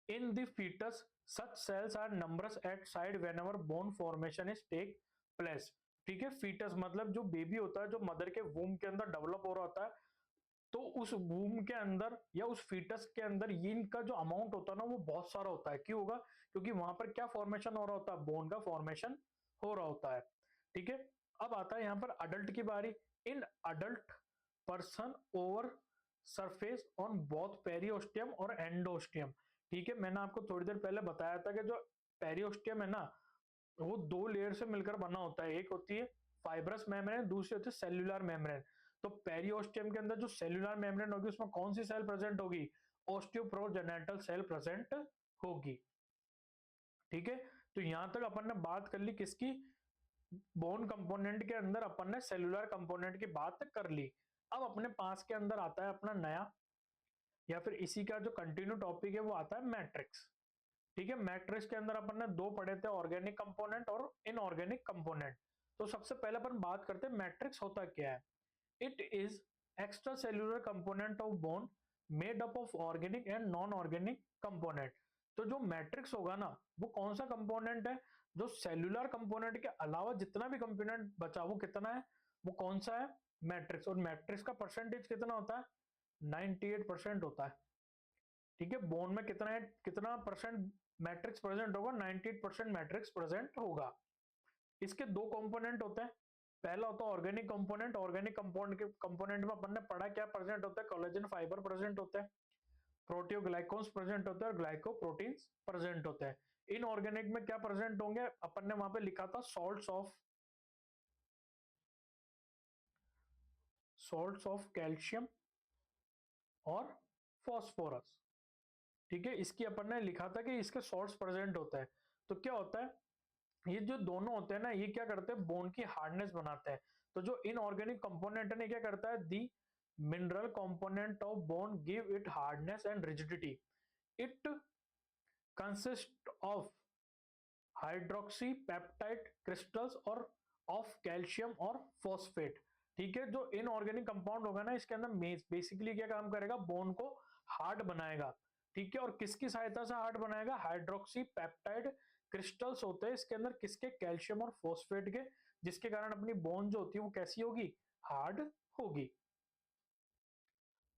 Speaker 1: in the fetus, such cells are numerous at side whenever bone formation is take place. ठीक है, फीटस मतलब जो बेबी होता है, जो मदर के वूम के अंदर डेवलप हो रहा होता है, तो उस वूम के अंदर या उस फीटस के अंदर ये इनका जो अमाउंट होता है ना, वो बहुत सारा होता है। क्यों होगा, क्योंकि वहां पर क्या फॉर्मेशन हो रहा होता है, बोन का फॉर्मेशन हो रहा होता है। ठीक है, अब आता है यहाँ पर अडल्ट की बारी। In adult person over surface on both periosteum और एंडोस्टियम। ठीक है, मैंने आपको थोड़ी देर पहले बताया था कि जो पेरियोस्टियम है ना, वो दो लेयर से मिलकर बना होता है, एक होती है फाइब्रस मेम्ब्रेन, दूसरी होती है सेल्यूलर मेम्ब्रेन। तो पेरियोस्टियम के अंदर जो सेल्यूलर मेम्ब्रेन होगी उसमें कौन सी सेल प्रेजेंट होगी, ऑस्टियोप्रोजेनेटल सेल प्रेजेंट होगी। ठीक है, तो यहां तक अपन ने बात कर ली किसकी, बोन कंपोनेंट के अंदर अपन ने सेल्यूलर कंपोनेंट की बात कर ली। अब अपने पास के अंदर आता है अपना नया या फिर इसी का जो कंटिन्यू टॉपिक है, वो आता है मैट्रिक्स। ठीक है, मैट्रिक्स के अंदर अपन ने दो पढ़े थे, ऑर्गेनिक कंपोनेंट और इनऑर्गेनिक कंपोनेंट। तो सबसे पहले अपन बात करते हैं मैट्रिक्स होता क्या है। It is extra cellular component of bone made up of organic and non organic component. तो जो मैट्रिक्स होगा ना, वो कौन सा कंपोनेंट है, जो सेल्यूलर कंपोनेंट के अलावा जितना भी कंपोनेंट बचा वो कितना है, वो कौन सा है, मैट्रिक्स। और मैट्रिक्स का परसेंटेज कितना होता है, 98% होता है। ठीक है, बोन में कितना है, कितना परसेंट मैट्रिक्स प्रेजेंट होगा, 98% मैट्रिक्स प्रेजेंट होगा। इसके दो कंपोनेंट होते हैं, पहला होता है ऑर्गेनिक कंपोनेंट। ऑर्गेनिक कंपाउंड के कंपोनेंट में अपन ने पढ़ा क्या प्रेजेंट होता है, कोलेजन फाइबर प्रेजेंट होता है, प्रोटियोग्लाइकोन्स प्रेजेंट होते हैं और ग्लाइकोप्रोटीन्स प्रेजेंट होते हैं। इनऑर्गेनिक में क्या प्रेजेंट होंगे, अपन ने वहां पे लिखा था सॉल्ट्स ऑफ कैल्शियम और फॉस्फोरस। ठीक है, इसकी अपन ने लिखा था कि इसके सॉल्ट्स प्रेजेंट होता है। तो क्या होता है, ये जो दोनों होते हैं ना, ये क्या करते हैं, बोन की हार्डनेस बनाते हैं। तो जो इनऑर्गेनिक कंपोनेंट है, क्या करता है, the mineral component of bone give it hardness and rigidity. It consist of hydroxy peptide crystals और ऑफ कैल्शियम और फॉस्फेट। ठीक है, जो इनऑर्गेनिक कंपाउंड होगा ना, इसके अंदर बेसिकली क्या काम करेगा, बोन को हार्ड बनाएगा। ठीक है, और किसकी सहायता से हार्ड बनाएगा, हाइड्रोक्सी पेप्टाइड क्रिस्टल्स होते हैं इसके अंदर, किसके, कैल्शियम और फॉस्फेट के, जिसके कारण अपनी बोन जो होती है वो कैसी होगी, हार्ड होगी।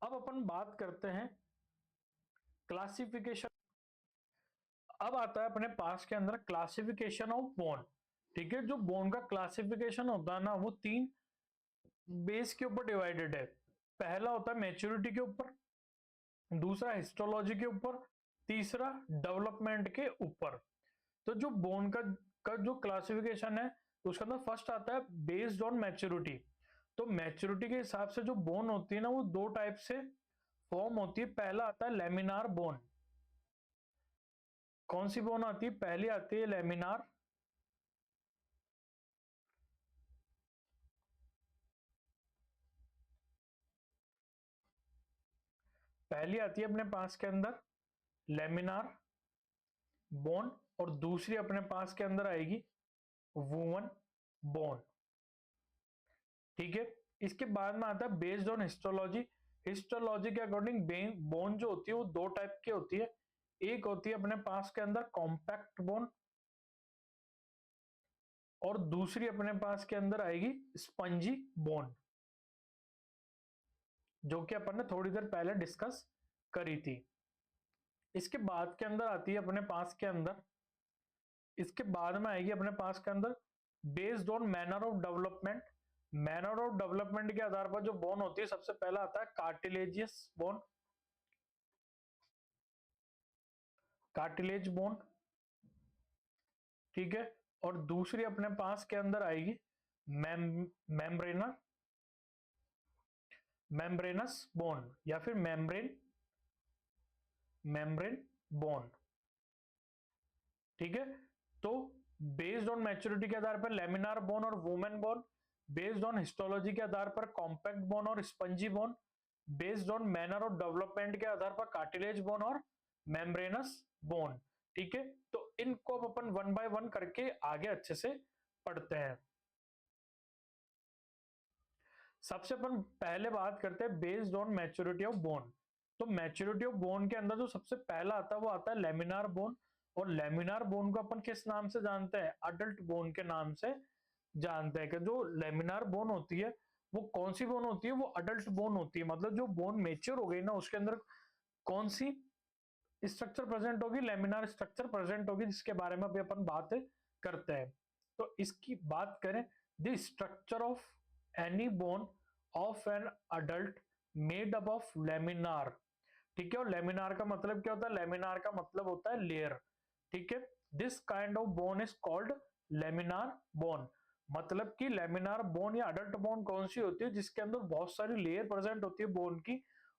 Speaker 1: अब अपन बात करते हैं क्लासिफिकेशन। अब आता है अपने पास के अंदर क्लासिफिकेशन ऑफ बोन। ठीक है, जो बोन का क्लासिफिकेशन होता है ना, वो तीन बेस के ऊपर डिवाइडेड है। पहला होता है मैच्योरिटी के ऊपर, दूसरा हिस्टोलॉजी के ऊपर, तीसरा डेवलपमेंट के ऊपर। तो जो बोन का जो क्लासिफिकेशन है, उसके अंदर फर्स्ट आता है बेस्ड ऑन मैच्योरिटी। तो मैच्योरिटी के हिसाब से जो बोन होती है ना, वो दो टाइप से फॉर्म होती है। पहला आता है लेमिनार बोन। कौन सी बोन आती है, पहली आती है लेमिनार, पहली आती है अपने पास के अंदर लेमिनार बोन, और दूसरी अपने पास के अंदर आएगी वूवन बोन। ठीक है, इसके बाद में आता है बेस्ड ऑन हिस्टोलॉजी। हिस्टोलॉजी के अकॉर्डिंग बोन जो होती है वो दो टाइप की होती है। एक होती है अपने पास के अंदर कॉम्पैक्ट बोन, और दूसरी अपने पास के अंदर आएगी स्पंजी बोन, जो कि अपन ने थोड़ी देर पहले डिस्कस करी थी। इसके बाद के अंदर आती है अपने पास के अंदर, इसके बाद में आएगी अपने पास के अंदर based on manner of development. Manner of development के आधार पर जो बोन होती है, सबसे पहला आता है कार्टिलेजियस बोन, कार्टिलेज बोन। ठीक है, और दूसरी अपने पास के अंदर आएगी मेम्ब्रेनर मेम्ब्रेनस बोन, या फिर मेम्ब्रेन बोन। ठीक है, तो बेस्ड ऑन मैच्योरिटी के आधार पर लेमिनार बोन और women bone, based on histology के आधार पर कॉम्पैक्ट बोन और spongy bone, based on manner of development के आधार पर कार्टिलेज बोन और मेम्ब्रेनस बोन। ठीक है, तो इनको अब अपन वन बाय वन करके आगे अच्छे से पढ़ते हैं। सबसे अपन पहले बात करते हैं based on maturity of bone. तो मैच्योरिटी ऑफ बोन के अंदर जो सबसे पहला आता है वो आता है लेमिनार बोन। और लेमिनार बोन को अपन किस नाम से जानते हैं, अडल्ट बोन के नाम से जानते हैं। कि जो लेमिनार बोन होती है वो कौन सी बोन होती है, वो अडल्ट बोन होती है। मतलब जो बोन मेच्योर हो गई ना, उसके अंदर कौन सी स्ट्रक्चर प्रेजेंट होगी, लेमिनार स्ट्रक्चर प्रेजेंट होगी, जिसके बारे में अभी अपन बात करते हैं। तो इसकी बात करें, the structure of any bone of an adult made up of laminar. ठीक है, और लेमिनार का मतलब क्या होता है, लेमिनार का मतलब होता है लेयर। ठीक है, this kind of bone is called laminar bone. मतलब कि लेमिनार बोन या अडल्ट बोन कौन सी होती है, जिसके अंदर बहुत सारी लेयर प्रेजेंट होती है बोन की,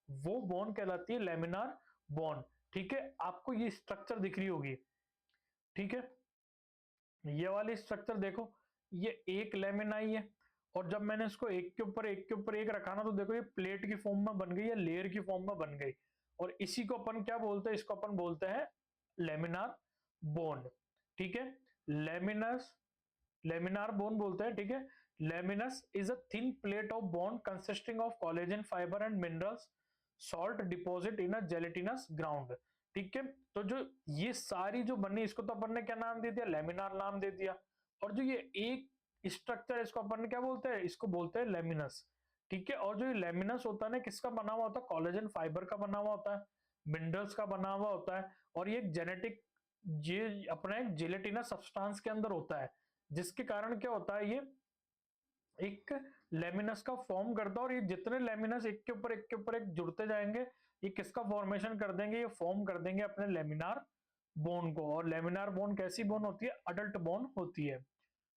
Speaker 1: वो बोन कहलाती है लेमिनार बोन। ठीक है, आपको ये स्ट्रक्चर दिख रही होगी। ठीक है, ये वाली स्ट्रक्चर देखो, ये एक लेमिना ही है, और जब मैंने इसको एक के ऊपर एक के ऊपर एक रखा ना, तो देखो ये प्लेट की फॉर्म में बन गई या लेयर की फॉर्म में बन गई। और इसी को अपन क्या बोलते हैं, इसको अपन बोलते हैं लेमिनार बोन। ठीक है, लेमिनस लेमिनार बोन बोलते हैं। ठीक है, laminas is a thin plate of bone consisting of collagen fiber and minerals salt deposit in a gelatinous ground. ठीक है, तो जो ये सारी जो बनी, इसको तो अपन ने क्या नाम दे दिया, लेमिनार नाम दे दिया। और जो ये एक स्ट्रक्चर है, इसको अपन क्या बोलते हैं, इसको बोलते हैं लेमिनस। ठीक है, और जो ये लेमिनस होता है ना, किसका बना हुआ होता है, कोलेजन फाइबर का बना हुआ होता है, मिनरल्स का बना हुआ होता है, और ये जेनेटिक ये अपना एक जिलेटिनस सब्सटेंस के अंदर होता है, जिसके कारण क्या होता है, ये एक लेमिनस का फॉर्म करता है, और ये जितने लेमिनस एक के ऊपर एक के ऊपर एक जुड़ते जाएंगे, ये किसका फॉर्मेशन कर देंगे, ये फॉर्म कर देंगे अपने लेमिनार बोन को। और लेमिनार बोन कैसी बोन होती है, अडल्ट बोन होती है।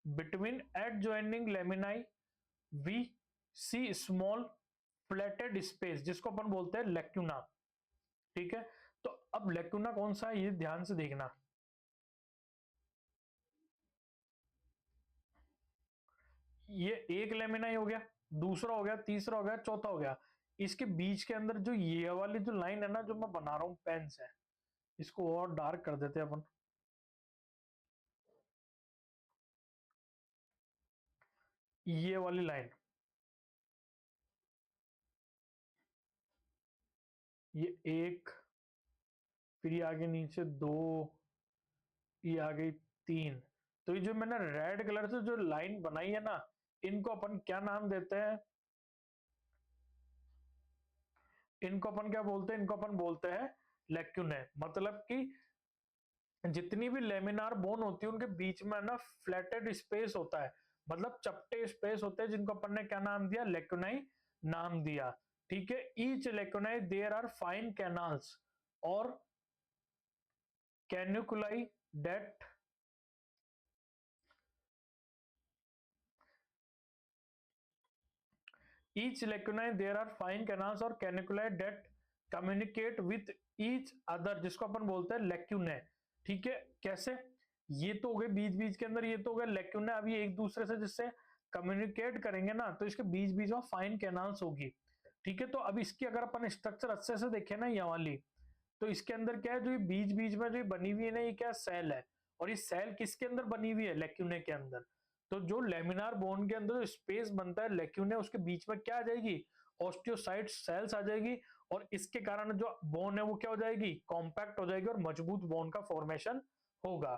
Speaker 1: Between adjoining laminae we see small flatted space, जिसको अपन बोलते हैं लेक्यूना। ठीक है, तो अब लेक्यूना कौन सा है, ये ध्यान से देखना। ये एक लेमिनाई हो गया, दूसरा हो गया, तीसरा हो गया, चौथा हो गया। इसके बीच के अंदर जो ये वाली जो लाइन है ना, जो मैं बना रहा हूं पेन से, इसको और डार्क कर देते हैं अपन। ये वाली लाइन, ये एक, फिर ये आगे नीचे दो, ये आ गई तीन। तो ये जो मैंने रेड कलर से जो लाइन बनाई है ना, इनको अपन क्या नाम देते हैं, इनको अपन क्या बोलते हैं, इनको अपन बोलते हैं लेक्यूने। मतलब कि जितनी भी लेमिनार बोन होती है उनके बीच में ना फ्लैटेड स्पेस होता है, मतलब चपटे स्पेस होते हैं, जिनको अपन ने क्या नाम दिया, लेक्यूनाई नाम दिया। ठीक है, each lacunae there are fine canals और canaliculi that, each lacunae there are fine canals और caniculi that communicate with each other, जिसको अपन बोलते हैं लेक्यूने। ठीक है, कैसे, ये तो हो गए बीच बीच के अंदर, ये तो हो गए लेक्यूने। अब ये एक दूसरे से जिससे कम्युनिकेट करेंगे ना, तो इसके बीच बीच में फाइन कैनाल्स होगी। ठीक है, तो अब इसकी अगर अपन स्ट्रक्चर अच्छे से देखें ना, ये वाली, तो इसके अंदर क्या है, जो ये बीच बीच में जो ये बनी हुई है ना, ये क्या सेल है, और ये सेल किसके अंदर बनी हुई है, लेक्यूने के अंदर। तो जो लेमिनार बोन के अंदर जो स्पेस बनता है लेक्यूने, उसके बीच में क्या आ जाएगी, ऑस्टियोसाइट सेल्स आ जाएगी, और इसके कारण जो बोन है वो क्या हो जाएगी, कॉम्पैक्ट हो जाएगी, और मजबूत बोन का फॉर्मेशन होगा।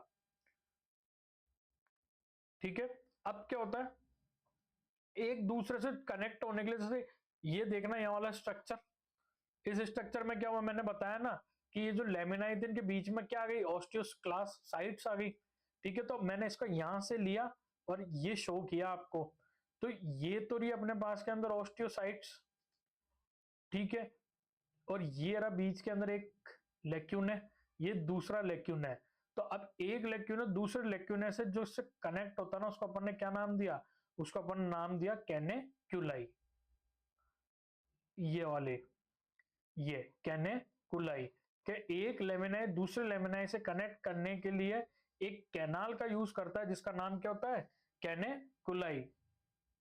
Speaker 1: ठीक है, अब क्या होता है, एक दूसरे से कनेक्ट होने के लिए, जैसे ये देखना, ये वाला स्ट्रक्चर, इस स्ट्रक्चर में क्या हुआ, मैंने बताया ना कि ये जो लेमिनाई थी, इनके बीच में क्या आ गई, ऑस्टियोक्लास्ट साइट्स आ गई। ठीक है, तो मैंने इसको यहां से लिया और ये शो किया आपको। तो ये तो रही अपने पास के अंदर ऑस्टियोसाइट्स। ठीक है, और ये रहा बीच के अंदर एक लेक्यून है, ये दूसरा लेक्यून है। तो अब एक लेक्यून है दूसरे लेक्यूने से जो इससे कनेक्ट होता है ना, उसको अपन ने क्या नाम दिया, उसको अपन नाम दिया कैनेक्यूलाई। ये वाले, ये कैनेकुलाई के एक लेमिनाई दूसरे लेमिनाई से कनेक्ट करने के लिए एक कैनाल का यूज करता है, जिसका नाम क्या होता है, कैनेकुलाई।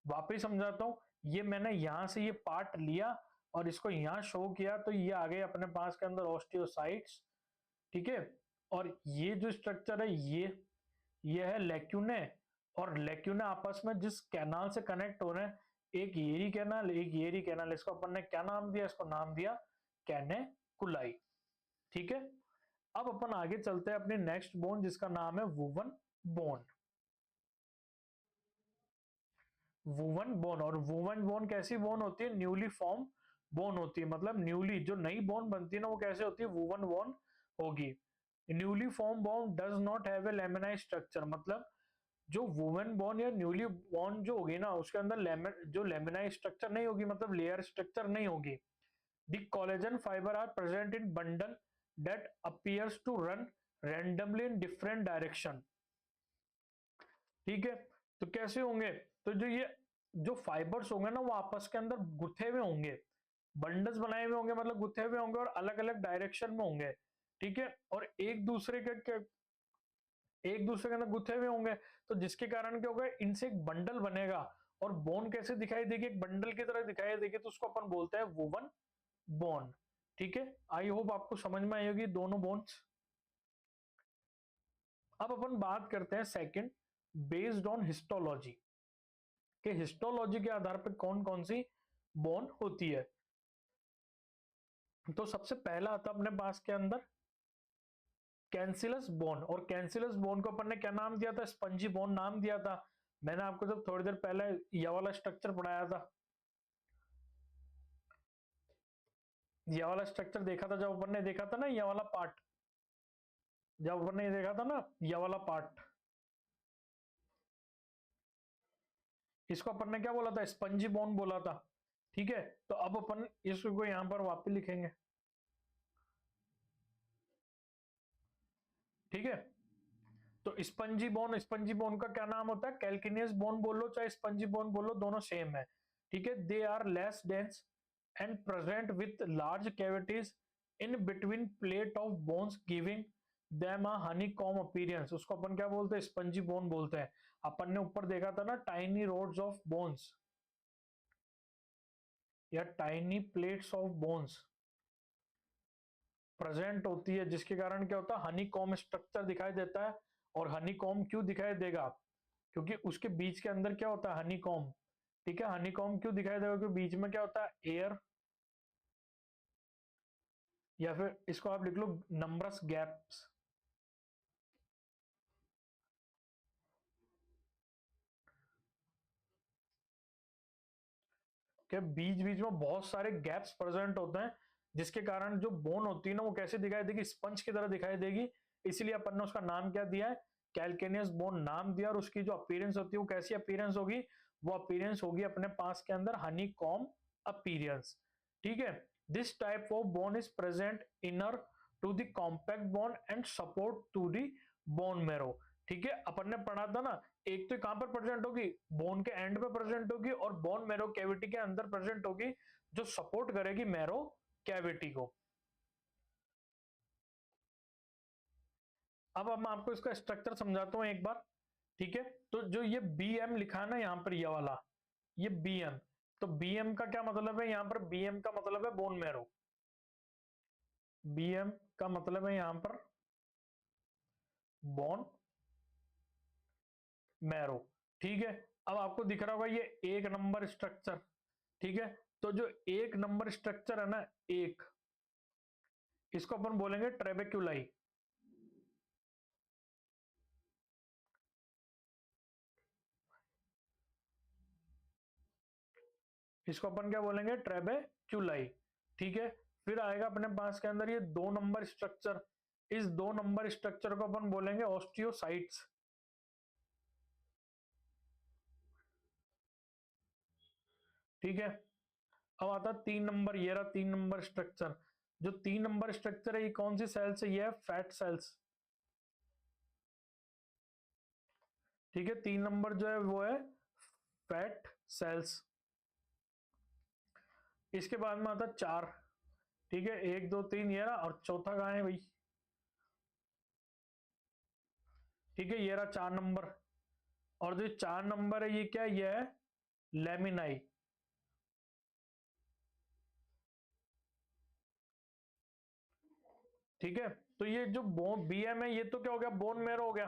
Speaker 1: वापिस समझाता हूं, ये मैंने यहां से ये पार्ट लिया और इसको यहां शो किया, तो ये आ गए अपने पास के अंदर ऑस्टियोसाइट्स। ठीक है, और ये जो स्ट्रक्चर है, ये है लेक्यूने, और लेक्यूने आपस में जिस कैनाल से कनेक्ट हो रहे हैं, एक येरी कैनाल, एक येरी कैनाल, इसको अपन ने क्या नाम दिया, इसको नाम दिया कैनेकुलाई। ठीक है, अब अपन आगे चलते हैं अपनी नेक्स्ट बोन, जिसका नाम है वुवन बोन। वुवन बोन, और वुवन बोन कैसी बोन होती है, न्यूली फॉर्म बोन होती है। मतलब न्यूली जो नई बोन बनती है ना, वो कैसे होती है, वुवन बोन होगी। Newly form bone does not have a laminae structure, मतलब जो वुमेन बोन या न्यूली बोर्न जो होगी ना, उसके अंदर जो लेमिनाई स्ट्रक्चर नहीं होगी, मतलब लेयर स्ट्रक्चर नहीं होगी। The collagen fibre are present in bundle that appears to run randomly in different direction. ठीक है, तो कैसे होंगे, तो जो ये जो फाइबर्स होंगे ना, वो आपस के अंदर गुथे हुए होंगे, बंडल्स बनाए हुए होंगे, मतलब गुथे हुए होंगे, और अलग अलग डायरेक्शन में होंगे। ठीक है, और एक दूसरे के अंदर गुथे हुए होंगे, तो जिसके कारण क्या होगा, इनसे एक बंडल बनेगा। और बोन कैसे दिखाई देगी, एक बंडल की तरह दिखाई देगी, तो उसको अपन बोलते हैं वुवन बोन। ठीक है, आई होप आपको समझ में आई होगी दोनों बोन्स। अब अपन बात करते हैं सेकंड, बेस्ड ऑन हिस्टोलॉजी, के हिस्टोलॉजी के आधार पर कौन कौन सी बोन होती है। तो सबसे पहला आता अपने पास के अंदर कैंसिलस बोन, और कैंसिलस बोन को अपन ने क्या नाम दिया था, स्पंजी बोन नाम दिया था। मैंने आपको जब थोड़ी देर पहले ये वाला स्ट्रक्चर पढ़ाया था, ये वाला स्ट्रक्चर देखा था, जब अपन ने देखा था ना ये वाला पार्ट, जब अपन ने देखा था ना ये वाला पार्ट, इसको अपन ने क्या बोला था, स्पंजी बोन बोला था। ठीक है, तो अब अपन इसको यहां पर वापस लिखेंगे। ठीक है, तो स्पंजी बोन का क्या नाम होता है, कैल्किनियस बोन बोलो चाहे स्पंजी बोन बोलो, दोनों सेम है। ठीक है, they are less dense and present with large cavities in between plate of bones giving them a honeycomb appearance. उसको अपन क्या बोलते हैं, स्पंजी बोन बोलते हैं। अपन ने ऊपर देखा था ना टाइनी रोड्स ऑफ बोन्स या tiny plates of bones present होती है, जिसके कारण क्या होता है, हनीकॉम स्ट्रक्चर दिखाई देता है। और हनीकॉम क्यों दिखाई देगा, क्योंकि उसके बीच के अंदर क्या होता है, हनीकॉम। ठीक है, हनीकॉम क्यों दिखाई देगा, क्योंकि बीच में क्या होता है, एयर, या फिर इसको आप लिख लो नंबरस गैप्स। के बीच बीच में बहुत सारे गैप्स प्रेजेंट होते हैं, जिसके कारण जो बोन होती है ना वो कैसे दिखाई देगी, स्पंज की तरह दिखाई देगी। इसलिए अपन ने उसका नाम क्या दिया है, कैल्केनियस बोन नाम दिया। और उसकी जो अपीयरेंस होती है वो कैसी अपीयरेंस होगी, वो अपीयरेंस होगी अपने पास के अंदर हनी कॉम अपीयरेंस। ठीक है, this type of bone is present inner to the compact bone and support to the bone marrow. ठीक है, अपन ने पढ़ा था ना, एक तो कहां पर प्रेजेंट होगी, बोन के एंड पे प्रेजेंट होगी, और बोन मैरो कैविटी के अंदर प्रेजेंट होगी, जो सपोर्ट करेगी मैरो कैविटी को। अब मैं आपको इसका स्ट्रक्चर समझाता हूं एक बार। ठीक है, तो जो ये बी एम लिखा है ना यहाँ पर, ये वाला, ये बी एम, तो बी एम का क्या मतलब है, यहाँ पर बी एम का मतलब है बोन मैरो। बी एम का मतलब है यहाँ पर बोन मैरो। ठीक है, अब आपको दिख रहा होगा ये एक नंबर स्ट्रक्चर। ठीक है, तो जो एक नंबर स्ट्रक्चर है ना, एक, इसको अपन बोलेंगे ट्रेबेक्युलाई। इसको अपन क्या बोलेंगे, ट्रेबेक्युलाई। ठीक है, फिर आएगा अपने पास के अंदर ये दो नंबर स्ट्रक्चर। इस दो नंबर स्ट्रक्चर को अपन बोलेंगे ऑस्टियोसाइट्स। ठीक है, अब आता तीन नंबर, ये रहा तीन नंबर स्ट्रक्चर। जो तीन नंबर स्ट्रक्चर है ये कौन सी सेल्स है, ये है फैट सेल्स। ठीक है, तीन नंबर जो है वो है फैट सेल्स। इसके बाद में आता चार। ठीक है, एक दो तीन ये रहा, और चौथा कहाँ है भाई, ठीक है ये रहा चार नंबर। और जो चार नंबर है ये क्या है, ये है लेमिनाई। ठीक है, तो ये जो बोन बी एम है ये तो क्या हो गया, बोन मैरो हो गया।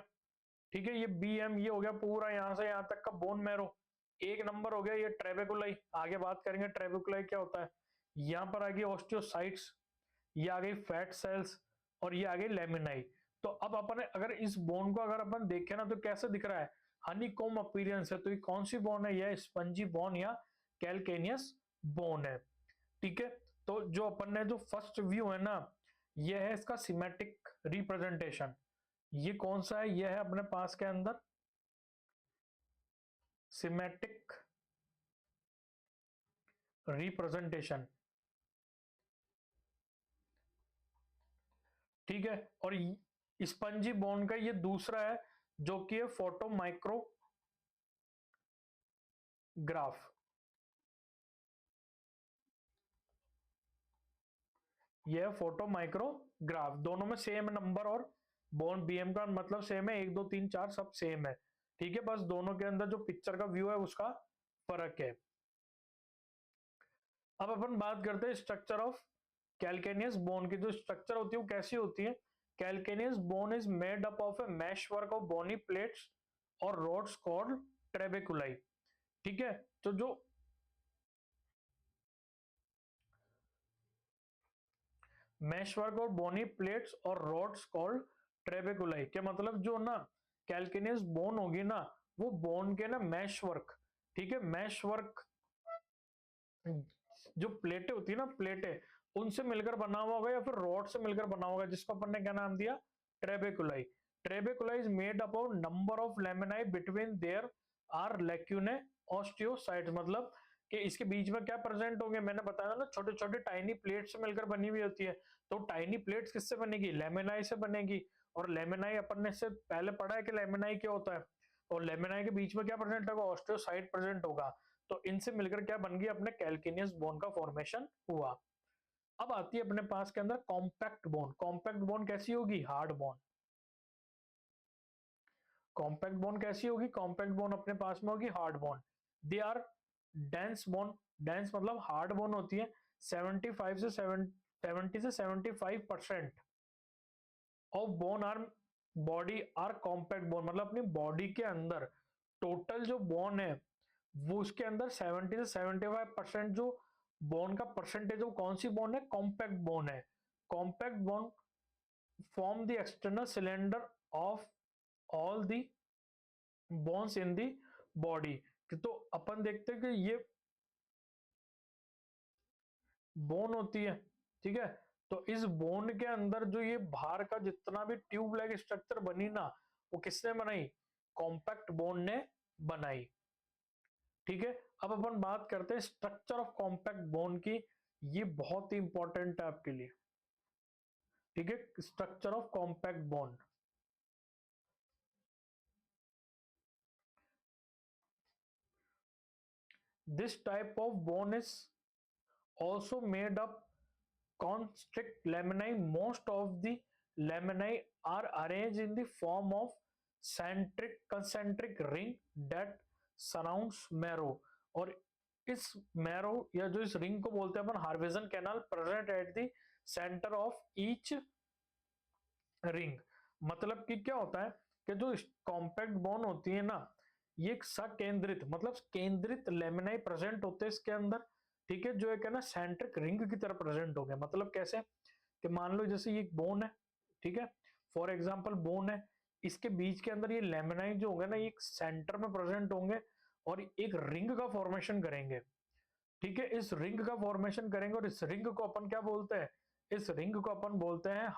Speaker 1: ठीक है, ये बी एम ये हो गया पूरा यहां से यहां तक का बोन मैरो। एक नंबर हो गया ये ट्रेबेकुलाई, आगे बात करेंगे ट्रेबेकुलाई क्या होता है। यहाँ पर आ गई ऑस्टियोसाइट्स, ये आ गई फैट सेल्स, और ये आ गई लेमिनाई। तो अब अपन अगर इस बोन को अगर अपन देखें ना तो कैसे दिख रहा है, हनीकॉम अपीयरेंस है। तो ये कौन सी बोन है, यह स्पंजी बोन या कैल्केनियस बोन है। ठीक है, तो जो अपन ने जो फर्स्ट व्यू है ना, ये है इसका सिमेटिक रिप्रेजेंटेशन। ये कौन सा है, ये है अपने पास के अंदर सिमेटिक रिप्रेजेंटेशन। ठीक है, और स्पंजी बोन का ये दूसरा है, जो कि है फोटो माइक्रोग्राफ। ये फोटो माइक्रोग्राफ, दोनों में सेम नंबर, और बोन बीएम का मतलब सेम है, एक दो तीन चार सब सेम है। ठीक है, बस दोनों के अंदर जो पिक्चर का व्यू है उसका फर्क है। अब अपन बात करते हैं स्ट्रक्चर ऑफ कैल्केनियस बोन की। जो स्ट्रक्चर होती है वो कैसी होती है, कैल्केनियस bone is made up of a mesh work of bony plates और रोड्स कॉल्ड ट्रेबेकुलाई। ठीक है, तो जो मैश वर्क और बोनी प्लेट्स और रोड्स कॉल्ड ट्रेबेकुलाई के मतलब जो ना कैल्केनियस बोन होगी ना, वो बोन के ना मैश वर्क। ठीक है, मैश वर्क जो प्लेटें होती है ना, प्लेटें उनसे मिलकर बना हुआ होगा या फिर रॉड से मिलकर बना होगा, जिसको अपन ने क्या नाम दिया, ट्रेबेकुलाई. ट्रेबेकुलाई is made up of number of laminae between there are lacunae osteocytes. मतलब कि इसके बीच में क्या प्रेजेंट होंगे, मैंने बताया ना छोटे छोटे टाइनी प्लेट्स से मिलकर बनी हुई होती है. तो टाइनी प्लेट्स किससे बनेगी, लेमिनाई से बनेगी. और लेमिनाई अपन ने से पहले पढ़ा है कि लेमिनाई क्या होता है. और लेमिनाई के बीच में क्या प्रेजेंट होगा, ऑस्टियोसाइट प्रेजेंट होगा. तो इनसे मिलकर क्या बन गई, अपने कैल्केनियस बोन का फॉर्मेशन हुआ. अब आती है अपने पास के अंदर कॉम्पैक्ट बोन. कॉम्पैक्ट बोन कैसी होगी, हार्ड बोन. कॉम्पैक्ट बोन कैसी होगी, कॉम्पैक्ट बोन अपने पास में होगी hard bone. They are dense bone. Dense मतलब हार्ड बोन होती है. 70 से 75% of bone are body are compact bone. मतलब अपनी बॉडी के अंदर टोटल जो बोन है वो उसके अंदर 70 से 75% जो बोन का परसेंटेज, वो कौन सी बोन है, कॉम्पैक्ट बोन है. Compact bone form the external cylinder of all the bones in the body. तो अपन देखते हैं कि ये बोन होती है, ठीक है. तो इस बोन के अंदर जो ये बाहर का जितना भी ट्यूब लाइक स्ट्रक्चर बनी ना, वो किसने बनाई, कॉम्पैक्ट बोन ने बनाई. ठीक है. अब अपन बात करते हैं स्ट्रक्चर ऑफ कॉम्पैक्ट बोन की. ये बहुत ही इंपॉर्टेंट है आपके लिए. ठीक है, structure of compact bone. This type of bone is also made up constrict laminae. Most of the laminae are arranged in the form of concentric ring that surrounds marrow. और इस marrow या जो इस ring को बोलते हैं अपन Haversian canal, present at the center of each ring. मतलब कि क्या होता है कि जो कॉम्पैक्ट बोन होती है ना, ये एक सकेंद्रित मतलब केंद्रित लेमिनाई प्रेजेंट होते हैं इसके अंदर. ठीक है, जो एक है ना सेंट्रिक रिंग की तरह प्रेजेंट हो गया. मतलब कैसे कि मान लो जैसे ये एक बोन है, ठीक है, फॉर एग्जांपल बोन है, इसके बीच के अंदर ये लेमिनाई जो होंगे ना, ये एक सेंटर में प्रेजेंट होंगे और एक रिंग का फॉर्मेशन करेंगे. ठीक है, इस रिंग का फॉर्मेशन करेंगे और इस रिंग को अपन क्या बोलते हैं, इस रिंग को अपन बोलते हैं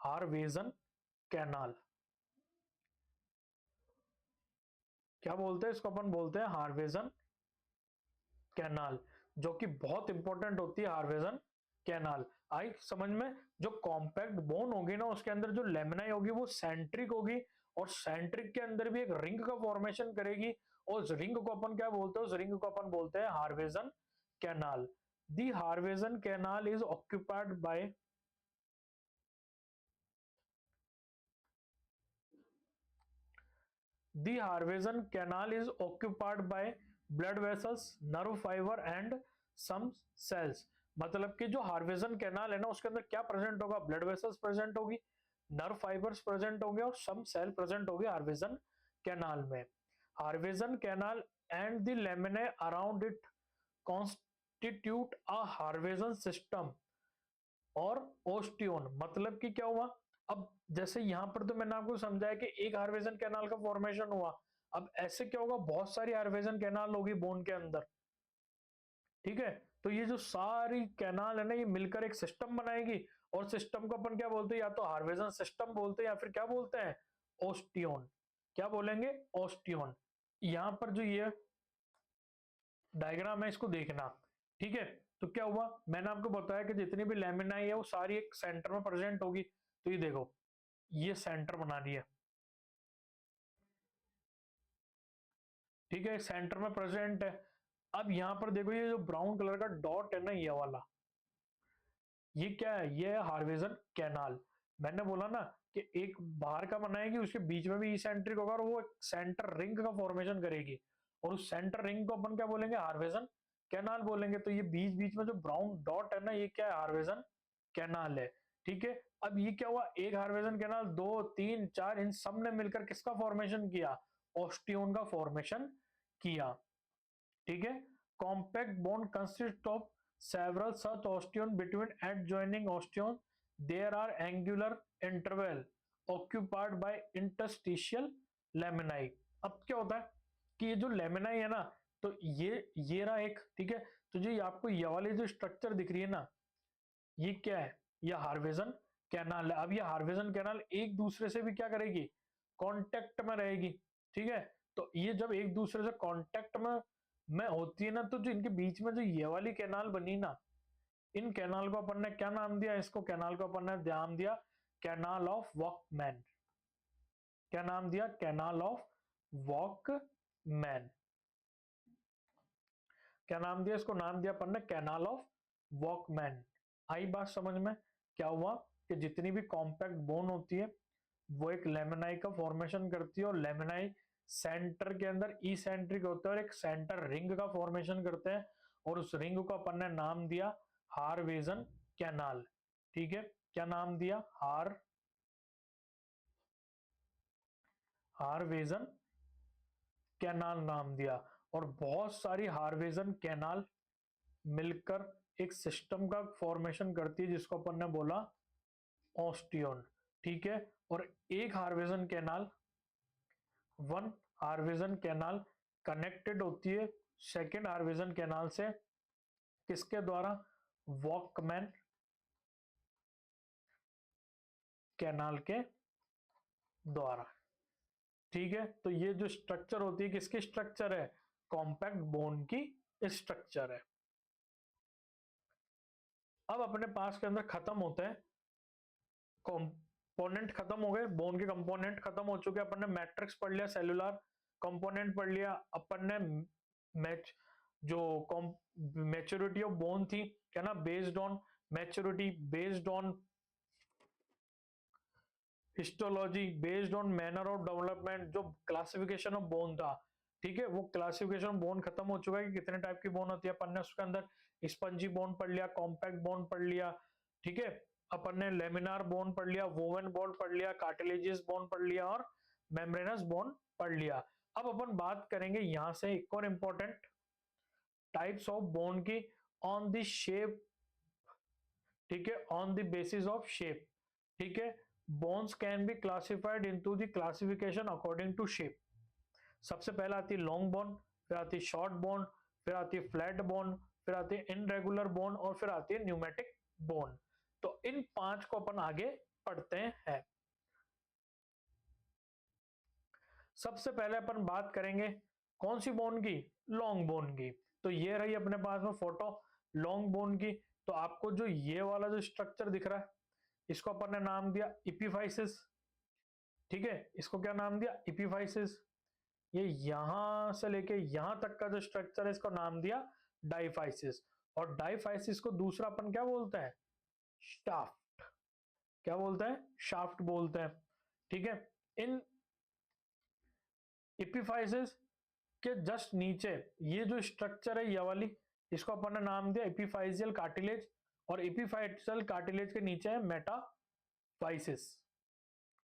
Speaker 1: हार्वेजन कैनाल. क्या बोलते हैं इसको, अपन बोलते हैं हार्वेजन कैनाल, जो कि बहुत इंपॉर्टेंट होती है हार्वेजन कैनाल. आई समझ में. जो कॉम्पैक्ट बोन होगी ना, उसके अंदर जो लेमिनाई होगी वो सेंट्रिक होगी और सेंट्रिक के अंदर भी एक रिंग का फॉर्मेशन करेगी. और उस रिंग को अपन क्या बोलते हैं, उस रिंग को अपन बोलते हैं Haversian canal. The Haversian canal is occupied by The Harvesan canal is occupied by blood vessels, nerve fiber and some cells. मतलब कि जो हार्वेजन कैनाल है ना, उसके अंदर क्या प्रेजेंट होगा, ब्लड वेसल्स प्रेजेंट होगी, नर्व फाइबर्स प्रेजेंट होंगे और सम सेल प्रेजेंट होगी हार्वेजन कैनाल में. Haversian canal and the laminae around it constitute a Haversian system और ओस्टियोन. मतलब कि क्या हुआ, अब जैसे यहां पर तो मैंने आपको समझाया कि एक हार्वेजन कैनाल का फॉर्मेशन हुआ. अब ऐसे क्या होगा, बहुत सारी हार्वेजन कैनाल होगी बोन के अंदर. ठीक है, तो ये जो सारी कैनाल है ना, ये मिलकर एक सिस्टम बनाएगी. और सिस्टम को अपन क्या बोलते हैं, या तो हार्वेजन सिस्टम बोलते हैं या फिर क्या बोलते हैं, ओस्टियोन. क्या बोलेंगे, ओस्टियोन. यहां पर जो ये डायग्राम है इसको देखना. ठीक है, तो क्या हुआ, मैंने आपको बताया कि जितनी भी लेमिनाई है वो सारी एक सेंटर में प्रेजेंट होगी. तो ये देखो, ये सेंटर बना दिया. ठीक है, सेंटर में प्रेजेंट है. अब यहां पर देखो, ये जो ब्राउन कलर का डॉट है ना, ये वाला, ये क्या है, ये है हार्वेजन कैनाल. मैंने बोला ना कि एक बाहर का बनाएगी, उसके बीच में भी इसेंट्रिक होगा और वो एक सेंटर रिंग का फॉर्मेशन करेगी. और उस सेंटर रिंग को अपन क्या बोलेंगे, हार्वेजन कैनाल बोलेंगे. तो ये बीच बीच में जो ब्राउन डॉट है ना, ये क्या है, हार्वेजन कैनाल है. ठीक है, अब ये क्या हुआ, एक हार्वेजन कैनाल, दो, तीन, चार, इन सब ने मिलकर किसका फॉर्मेशन किया, ओस्टियोन का फॉर्मेशन किया. ठीक है, compact bone consist of several such osteon between adjoining osteon. There are angular interval occupied by interstitial laminae. अब क्या होता है कि ये जो लेमिनाई है ना, तो ये रहा एक. ठीक है, तो जो आपको ये वाली जो स्ट्रक्चर दिख रही है ना, ये क्या है, ये हार्वेजन कैनाल है। अब ये हार्वेजन कैनाल एक दूसरे से भी क्या करेगी, कांटेक्ट में रहेगी, ठीक है। तो ये जब एक दूसरे से कांटेक्ट में होती है ना, तो जो इनके बीच में जो ये वाली कैनाल बनी ना, इन कैनाल को अपन ने क्या नाम दिया, इसको कैनाल को अपन ने नाम दिया कैनाल ऑफ वॉकमैन। क्या नाम दिया, कैनाल ऑफ वॉकमैन। क्या नाम दिया इसको, नाम दिया अपन ने कैनाल ऑफ वॉकमैन। आई बात समझ में? क्या हुआ कि जितनी भी कॉम्पैक्ट बोन होती है वो एक लेमिनाई का फॉर्मेशन करती है, और लेमिनाई सेंटर के अंदर इसेंट्रिक होते हैं और एक सेंटर रिंग का फॉर्मेशन करते हैं, और उस रिंग को अपन ने नाम दिया हार्वेजन कैनाल। ठीक है, क्या नाम दिया, हार्वेजन कैनाल नाम दिया। और बहुत सारी हार्वेजन कैनाल मिलकर एक सिस्टम का फॉर्मेशन करती है जिसको अपन ने बोला ऑस्टियन। ठीक है, और एक हार्वेजन कैनाल, वन हार्वेजन कैनाल कनेक्टेड होती है सेकेंड हार्वेजन कैनाल से, किसके द्वारा, वॉकमैन कैनाल के द्वारा। ठीक है, तो ये जो स्ट्रक्चर होती है किसकी स्ट्रक्चर है, कॉम्पैक्ट बोन की स्ट्रक्चर है। अब अपने पास के अंदर खत्म होते हैं कंपोनेंट, खत्म हो गए बोन के कंपोनेंट, खत्म हो चुके। अपन ने मैट्रिक्स पढ़ लिया, सेलुलर कंपोनेंट पढ़ लिया, अपन ने मैच जो मैच्योरिटी ऑफ बोन थी, क्या ना, based on maturity, based on histology, based on manner of development, जो क्लासिफिकेशन ऑफ बोन था, ठीक है, वो क्लासिफिकेशन ऑफ बोन खत्म हो चुका है कि कितने टाइप की बोन होती है। अपन ने उसके अंदर स्पंजी बोन पढ़ लिया, कॉम्पैक्ट बोन पढ़ लिया, ठीक है, अपन ने लेमिनार बोन पढ़ लिया, वोवन बोन पढ़ लिया, कार्टिलेजियस बोन पढ़ लिया, और मेम्ब्रेनस बोन पढ़ लिया। अब अपन बात करेंगे यहां से एक और इंपॉर्टेंट टाइप्स ऑफ बोन की, ऑन द शेप, ठीक है, on the basis of shape. ठीक है, bones can be classified into the classification according to shape. सबसे पहले आती है लॉन्ग बोन, फिर आती है शॉर्ट बोन, फिर आती है फ्लैट बोन, फिर आती है इनरेगुलर बोन, और फिर आती है न्यूमेटिक बोन। तो इन पांच को अपन आगे पढ़ते हैं। सबसे पहले अपन बात करेंगे कौन सी बोन की, लॉन्ग बोन की। तो ये रही अपने पास में फोटो लॉन्ग बोन की। तो आपको जो ये वाला जो स्ट्रक्चर दिख रहा है, इसको अपन ने नाम दिया इपिफाइसिस। ठीक है, इसको क्या नाम दिया, इपिफाइसिस। ये यहां से लेके यहां तक का जो स्ट्रक्चर है इसको नाम दिया डाइफाइसिस। और डाइफाइसिस को दूसरा अपन क्या बोलते हैं, शाफ्ट। क्या बोलते हैं, शाफ्ट बोलते हैं। ठीक है, इन इपिफाइसिस के जस्ट नीचे ये जो स्ट्रक्चर है ये वाली, इसको अपन ने नाम दिया इपिफाइजियल कार्टिलेज, और इपिफाइजियल कार्टिलेज के नीचे है मेटाफाइसिस।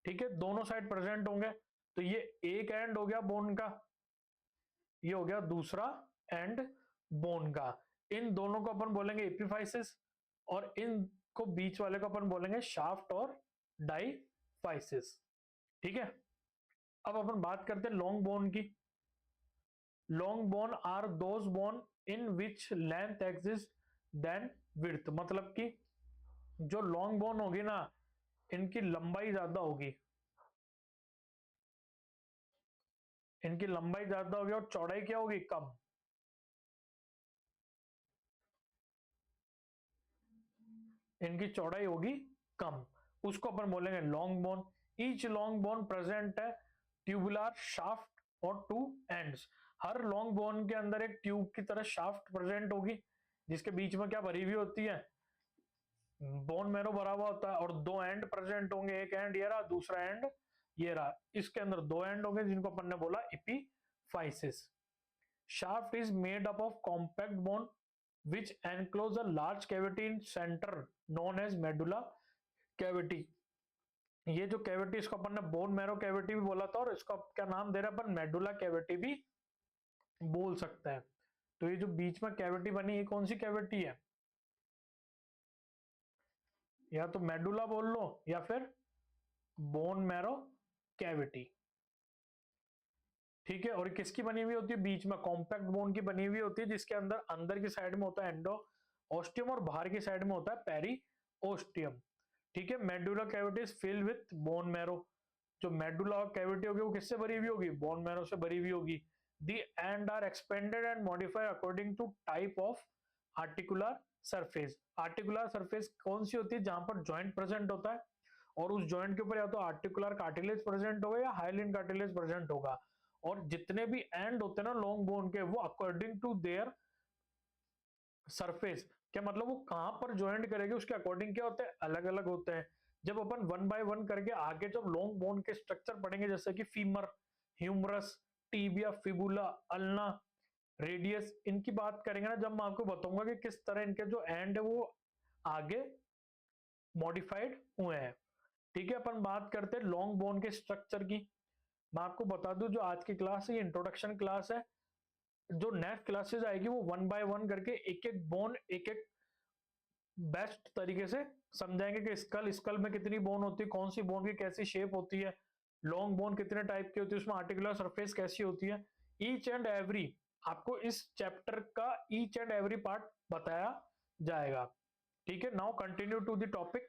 Speaker 1: ठीक है, दोनों साइड प्रेजेंट होंगे। तो ये एक एंड हो गया बोन का, ये हो गया दूसरा एंड बोन का। इन दोनों को अपन बोलेंगे एपिफाइसिस, और इन को बीच वाले को अपन बोलेंगे शाफ्ट और डाइफाइसिस। ठीक है, अब अपन बात करते हैं लॉन्ग बोन की। Long bone are those bone in which length exist than width. मतलब कि जो लॉन्ग बोन होगी ना, इनकी लंबाई ज्यादा होगी, इनकी लंबाई ज्यादा होगी, और चौड़ाई क्या होगी, कम। इनकी चौड़ाई होगी कम, उसको अपन बोलेंगे long bone. Each long bone present है ट्यूबुलर शाफ्ट और टू एंड्स। हर लॉन्ग बोन के अंदर एक ट्यूब की तरह शाफ्ट प्रेजेंट होगी, जिसके बीच में क्या भरी हुई होती है, बोन मैरो भरा हुआ होता है, और दो एंड प्रेजेंट होंगे, एक एंड ये रहा, दूसरा एंड ये रहा। इसके अंदर दो एंड होंगे जिनको अपन ने बोला epiphysis. Shaft is made up of compact bone which enclose a large cavity in center known as medulla cavity। ये जो कैविटी, इसको अपन ने बोन मैरो कैविटी भी बोला था, और इसको क्या नाम दे रहे हैं अपन, मेडुला कैविटी भी बोल सकते हैं। तो ये जो बीच में कैविटी बनी, ये कौन सी कैविटी है, या तो मेडुला बोल लो या फिर बोन मैरो कैविटी। ठीक है, और किसकी बनी हुई होती है, बीच में कॉम्पैक्ट बोन की बनी हुई होती है, जिसके अंदर अंदर की साइड में होता है एंडो ऑस्टियम, और बाहर की साइड में होता है पेरी ओस्टियम। ठीक है, medulla cavity is filled with bone marrow, जो मेडुला कैविटी होगी वो किससे भरी हुई होगी, बोन मैरो से भरी हुई होगी। The end are expanded and modified according to type of articular surface. Articular surface कौन सी होती है, जहां पर जॉइंट प्रेजेंट होता है और उस जॉइंट के ऊपर या तो आर्टिकुलर कार्टिलेज प्रेजेंट होगा या हाइलिन कार्टिलेज प्रेजेंट होगा। और जितने भी एंड होते हैं ना लॉन्ग बोन के, वो अकॉर्डिंग टू देयर सरफेस, क्या मतलब वो कहां पर ज्वाइंट करेगी उसके अकॉर्डिंग क्या होते हैं, अलग अलग होते हैं। जब अपन वन बाय वन करके आगे जब लॉन्ग बोन के स्ट्रक्चर पढ़ेंगे, जैसे कि femur, humerus, tibia, fibula, ulna, radius, इनकी बात करेंगे ना, जब मैं आपको बताऊंगा कि किस तरह इनके जो एंड है वो आगे मॉडिफाइड हुए हैं। ठीक है, अपन बात करते हैं लॉन्ग बोन के स्ट्रक्चर की। मैं आपको बता दूं जो आज की क्लास है ये इंट्रोडक्शन क्लास है। जो नेक्स्ट क्लासेस आएगी वो वन बाय वन करके एक एक बोन एक एक बेस्ट तरीके से समझाएंगे कि स्कल, स्कल में कितनी बोन होती है, कौन सी बोन की कैसी शेप होती है, लॉन्ग बोन कितने टाइप की होती है, उसमें आर्टिकुलर सरफेस कैसी होती है। ईच एंड एवरी आपको इस चैप्टर का ईच एंड एवरी पार्ट बताया जाएगा। ठीक है, now continue to the topic.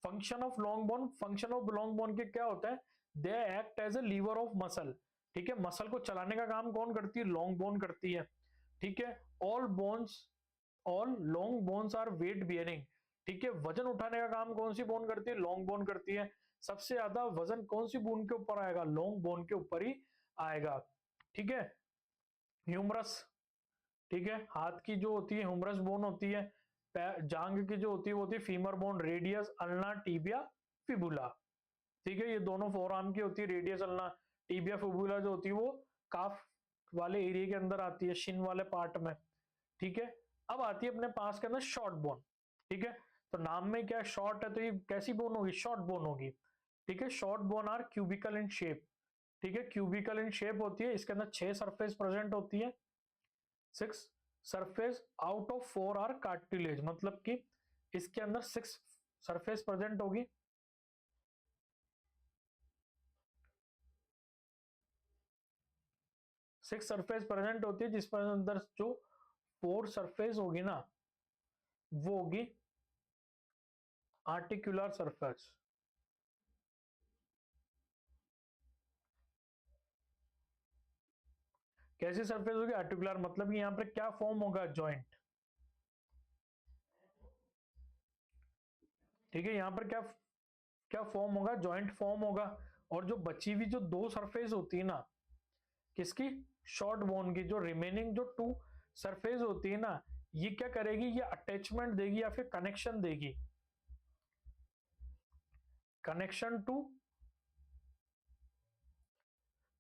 Speaker 1: Function of long bone, function of long bone के क्या होता है, they act as a lever of muscle. ठीक है, मसल को चलाने का काम कौन करती है, लॉन्ग बोन करती है। ठीक है, all bones, all long bones are weight bearing. ठीक है, वजन उठाने का काम कौन सी बोन करती है, लॉन्ग बोन करती है। सबसे ज्यादा वजन कौन सी बोन के ऊपर आएगा, लॉन्ग बोन के ऊपर ही आएगा। ठीक है, ह्यूमरस, ठीक है, हाथ की जो होती है ह्यूमरस बोन होती है। जांग की जो होती है वो होती है femur bone, radius, ulna, tibia, fibula. ठीक है, ये दोनों फोर आर्म की होती है, रेडियस, अल्ना, टीबिया, फिबुला जो होती है वो काफ वाले एरिया के अंदर आती है, शिन वाले पार्ट में। ठीक है, अब आती है अपने पास के अंदर शॉर्ट बोन। ठीक है, तो नाम में क्या शॉर्ट है तो ये कैसी बोन होगी, शॉर्ट बोन होगी। ठीक है, short bone are cubical in shape. ठीक है, क्यूबिकल इन शेप होती है, इसके अंदर 6 सरफेस प्रेजेंट होती है, 6 surface out of 4 are cartilage, मतलब कि इसके अंदर 6 सरफेस प्रेजेंट होगी। 6 सरफेस प्रेजेंट होती है जिसमें अंदर जो 4 सरफेस होगी ना वो होगी आर्टिकुलर सरफेस। कैसी सरफेस होगी, आर्टिकुलर, मतलब कि यहाँ पर क्या फॉर्म होगा, जॉइंट। ठीक है, यहाँ पर क्या क्या फॉर्म होगा, जॉइंट फॉर्म होगा। और जो बची हुई जो 2 सरफेस होती है ना किसकी, शॉर्ट बोन की, जो रिमेनिंग जो 2 सरफेस होती है ना, ये क्या करेगी, ये अटैचमेंट देगी या फिर कनेक्शन देगी, कनेक्शन टू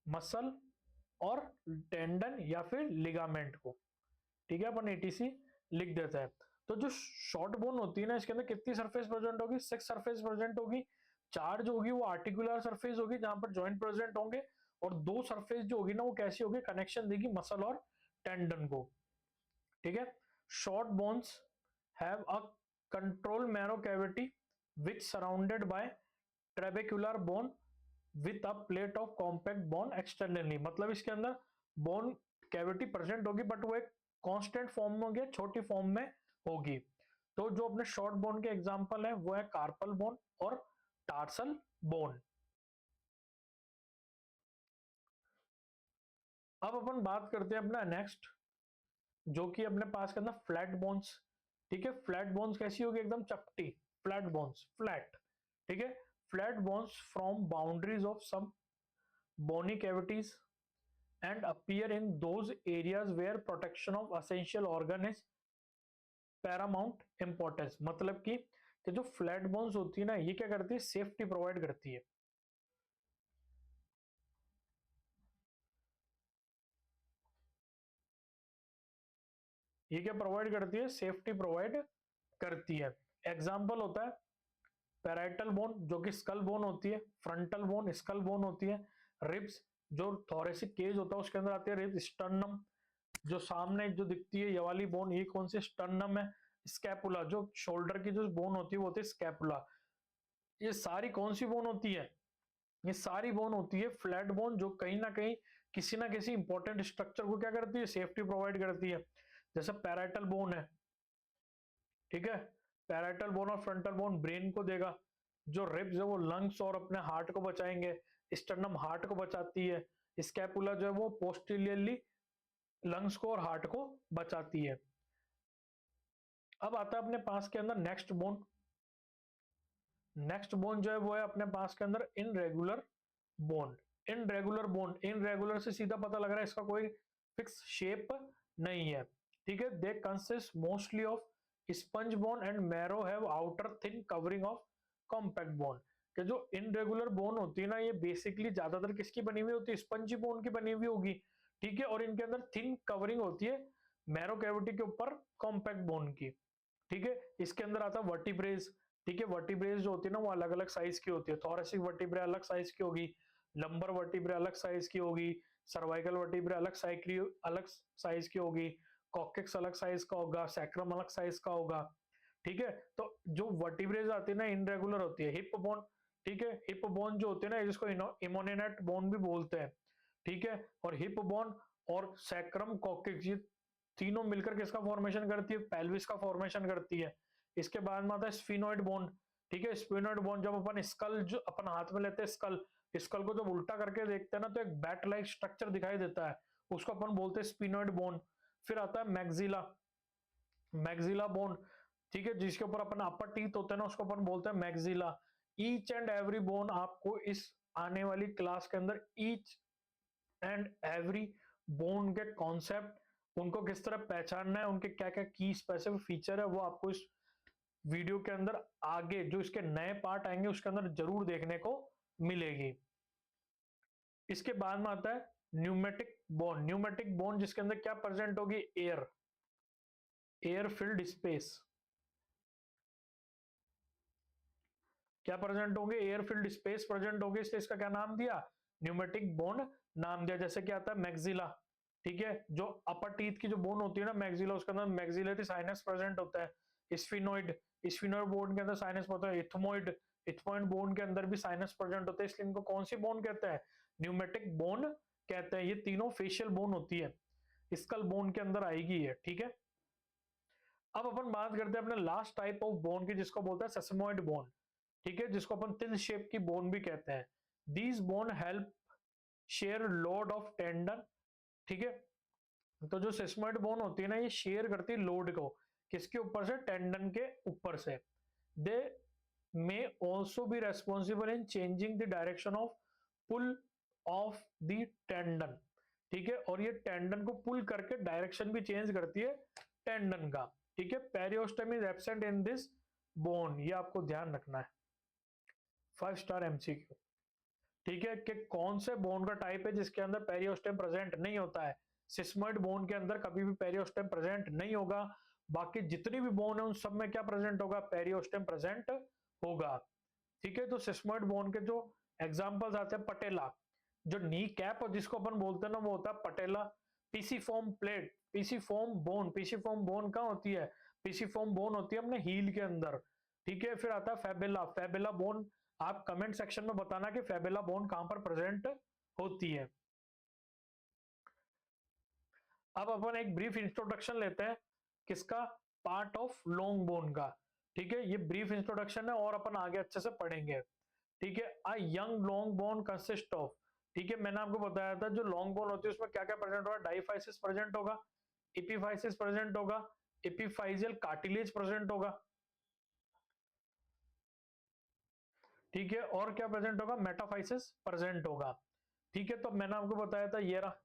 Speaker 1: मसल और टेंडन या फिर लिगामेंट को। ठीक है, अपन एटीसी लिख देते हैं। तो जो शॉर्ट बोन होती है ना इसके अंदर कितनी सरफेस प्रेजेंट होगी, 6 सरफेस प्रेजेंट होगी। 4 जो होगी वो आर्टिकुलर सरफेस होगी जहां पर जॉइंट प्रेजेंट होंगे, और 2 सरफेस जो होगी ना वो कैसी होगी, कनेक्शन देगी मसल और टेंडन को। ठीक है, short bones have a control marrow cavity which surrounded by trabecular bone with a plate of compact bone externally, मतलब इसके अंदर बोन कैविटी प्रेजेंट होगी बट वो एक कांस्टेंट फॉर्म में होगी, छोटी फॉर्म में होगी। तो जो अपने शॉर्ट बोन के एग्जांपल है वो है कार्पल बोन और टार्सल बोन। अब अपन बात करते हैं अपना नेक्स्ट, जो कि अपने पास करना फ्लैट बोन्स। ठीक है, फ्लैट बोन्स कैसी होगी, एकदम चपटी, फ्लैट बोन्स, फ्लैट। ठीक है, flat bones from boundaries of some bony cavities and appear in those areas where protection of essential organ is paramount importance, मतलब कि जो फ्लैट बोन्स होती है ना ये क्या करती है, सेफ्टी प्रोवाइड करती है। ये क्या प्रोवाइड करती है, सेफ्टी प्रोवाइड करती है। एग्जाम्पल होता है पैराइटल बोन जो कि स्कल बोन होती है, फ्रंटल बोन स्कल बोन होती है, रिब्स जो थोरेसिक केज होता है उसके अंदर आती है रिब्स, स्टर्नम जो सामने जो दिखती है ये वाली बोन ये कौन सी, स्टर्नम है। स्कैपुला जो शोल्डर की जो बोन होती है वो होती है स्कैपुला। ये सारी कौन सी बोन होती है, ये सारी बोन होती है फ्लैट बोन, जो कहीं ना किसी इंपॉर्टेंट स्ट्रक्चर को क्या करती है, सेफ्टी प्रोवाइड करती है। जैसे पैराइटल बोन है, ठीक है, पैराइटल बोन और फ्रंटल बोन ब्रेन को देगा, जो रिब्स है वो लंग्स और अपने हार्ट को बचाएंगे, स्टर्नम हार्ट को बचाती है, स्कैपुला जो है वो पोस्टीरियरली लंग्स को और हार्ट को बचाती है। अब आता है अपने पास के अंदर नेक्स्ट बोन। नेक्स्ट बोन जो है वो है अपने पास के अंदर irregular bone. Irregular bone, irregular से सीधा पता लग रहा है इसका कोई फिक्स शेप नहीं है, ठीक है। They consist mostly of sponge bone and marrow have outer thin covering of compact bone. कि जो इनरेगुलर बोन होती है ना, ये बेसिकली ज्यादातर किसकी बनी हुई होती है, स्पंजी बोन की बनी हुई होगी, ठीक है। और इनके अंदर थिन कवरिंग होती है मैरो कैविटी के ऊपर कॉम्पैक्ट बोन की, ठीक है। इसके अंदर आता है वर्टिब्रेज, ठीक है। वर्टिब्रेज जो होती है ना वो अलग अलग साइज की होती है। थोरेसिक वर्टिब्रे अलग साइज की होगी, लंबर वर्टिब्रे अलग साइज की होगी, सर्वाइकल वर्टिब्रे अलग साइज की होगी, कॉक्सिक्स अलग साइज का होगा, सैक्रम अलग साइज का होगा, ठीक है। तो जो वर्टिब्रेज आती है ना इनरेगुलर होती है। हिप बोन, ठीक है, हिप बोन जो होती है ना जिसको इमोनेट बोन भी बोलते हैं, ठीक है। और हिप बोन और सैक्रम कॉक्सिक्स ये तीनों मिलकर किसका फॉर्मेशन करती है, पेल्विस का फॉर्मेशन करती है। इसके बाद में आता है स्फिनोइड बोन, ठीक है। स्फिनोइड बोन जब अपन स्कल जो अपन हाथ में लेते हैं, स्कल स्कल को जब उल्टा करके देखते हैं ना तो एक बैट लाइक स्ट्रक्चर दिखाई देता है, उसको अपन बोलते हैं स्फिनोइड बोन। फिर आता है मैग्जिला, मैग्जिला बोन, ठीक है, जिसके ऊपर अपन अपर टीथ होते हैं ना उसको अपन बोलते हैं maxilla. Each and every bone आपको इस आने वाली क्लास के अंदर ईच एंड एवरी बोन के कॉन्सेप्ट, उनको किस तरह पहचानना है, उनके क्या क्या की स्पेसिफिक फीचर है, वो आपको इस वीडियो के अंदर आगे जो इसके नए पार्ट आएंगे उसके अंदर जरूर देखने को मिलेगी। इसके बाद में आता है न्यूमेटिक बोन। न्यूमेटिक बोन जिसके अंदर क्या प्रेजेंट होगी, एयर, एयर फिल्ड स्पेस, क्या प्रेजेंट होंगे, एयर फिल्ड स्पेस प्रेजेंट होगी, इसलिए इसका क्या नाम दिया, न्यूमेटिक बोन नाम दिया। जैसे कि आता है मैग्जिला, ठीक है, जो अपर टीथ की जो बोन होती है ना मैग्जिला, उसके अंदर मैग्जिलरी साइनस प्रेजेंट होता है। स्फिनोइड, स्फिनोइड बोन के अंदर साइनस होता है। इथमोइड, इथमोइड बोन के अंदर भी साइनस प्रेजेंट होता है, इसलिए इनको कौन सी बोन कहते हैं, न्यूमेटिक बोन कहते हैं। ये तीनों फेशियल बोन होती है, स्कल बोन के अंदर आएगी ये, ठीक है। अब अपन बात करते हैं अपने लास्ट टाइप ऑफ बोन की जिसको बोलते हैं सेसमोइड बोन, ठीक है, जिसको अपन तिल शेप की बोन भी कहते हैं। These bone help share load of tendon, ठीक है। तो जो सेसमोइड बोन होती है ना ये शेयर करती है लोड को, किसके ऊपर से, टेंडन के ऊपर से। They may also be responsible in changing the direction of pull of the tendon, ठीक है। और ये टेंडन को पुल करके डायरेक्शन भी चेंज करती है टेंडन का, ठीक है। पेरियोस्टम is absent in this bone, ये आपको ध्यान रखना है, 5 स्टार एमसीक्यू, ठीक है। कि कौन से बोन का टाइप है जिसके अंदर पेरियोस्टेम प्रेजेंट नहीं होता है। सिस्मोइड बोन के अंदर कभी भी पेरियोस्टेम प्रेजेंट नहीं होगा, बाकी जितनी भी बोन है उन सब में क्या प्रेजेंट होगा, पेरियोस्टेम प्रेजेंट होगा, ठीक है। तो सिस्मोइड बोन के जो एग्जांपल्स आते हैं, पटेला, जो नी कैप और जिसको अपन बोलते हैं ना वो होता है patella. Pisiform plate, pisiform bone, pisiform bone कहाँ होती है, पीसीफॉर्म बोन होती है अपने हील के अंदर, ठीक है। फिर आता है फेबेला, फेबेला बोन, आप कमेंट सेक्शन में बताना कि फेबेला बोन कहां पर प्रेजेंट होती है। अब अपन एक ब्रीफ इंट्रोडक्शन लेते हैं किसका, पार्ट ऑफ लॉन्ग बोन का, ठीक है। ये ब्रीफ इंट्रोडक्शन है और अपन आगे अच्छे से पढ़ेंगे, ठीक है। A young long bone consist of, ठीक है, मैंने आपको बताया था जो लॉन्ग बोन होती है उसमें क्या क्या प्रेजेंट होगा, डाइफाइसिस प्रेजेंट होगा, एपिफाइसिस प्रेजेंट होगा, एपिफाइजियल कार्टिलेज प्रेजेंट होगा, ठीक है। और क्या प्रेजेंट होगा, मेटाफाइसिस प्रेजेंट होगा, ठीक है। तो मैंने आपको बताया था ये रहा,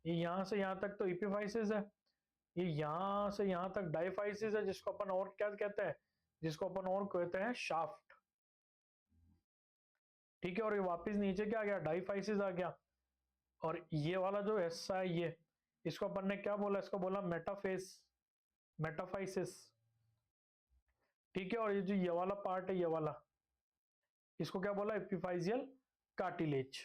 Speaker 1: ये यहां से यहां तक तो एपिफाइसिस है, ये यहां से यहां तक डाइफाइसिस है, जिसको अपन और क्या कहते हैं, जिसको अपन और कहते हैं शाफ्ट, ठीक है। और ये वापस नीचे क्या आ गया, डाइफाइसिस आ गया। और ये वाला जो हिस्सा है ये, इसको अपन ने क्या बोला, इसको बोला मेटाफेस, मेटाफाइसिस, ठीक है। और ये जो ये वाला पार्ट है ये वाला, इसको क्या बोला, एपिफाइजियल कार्टिलेज।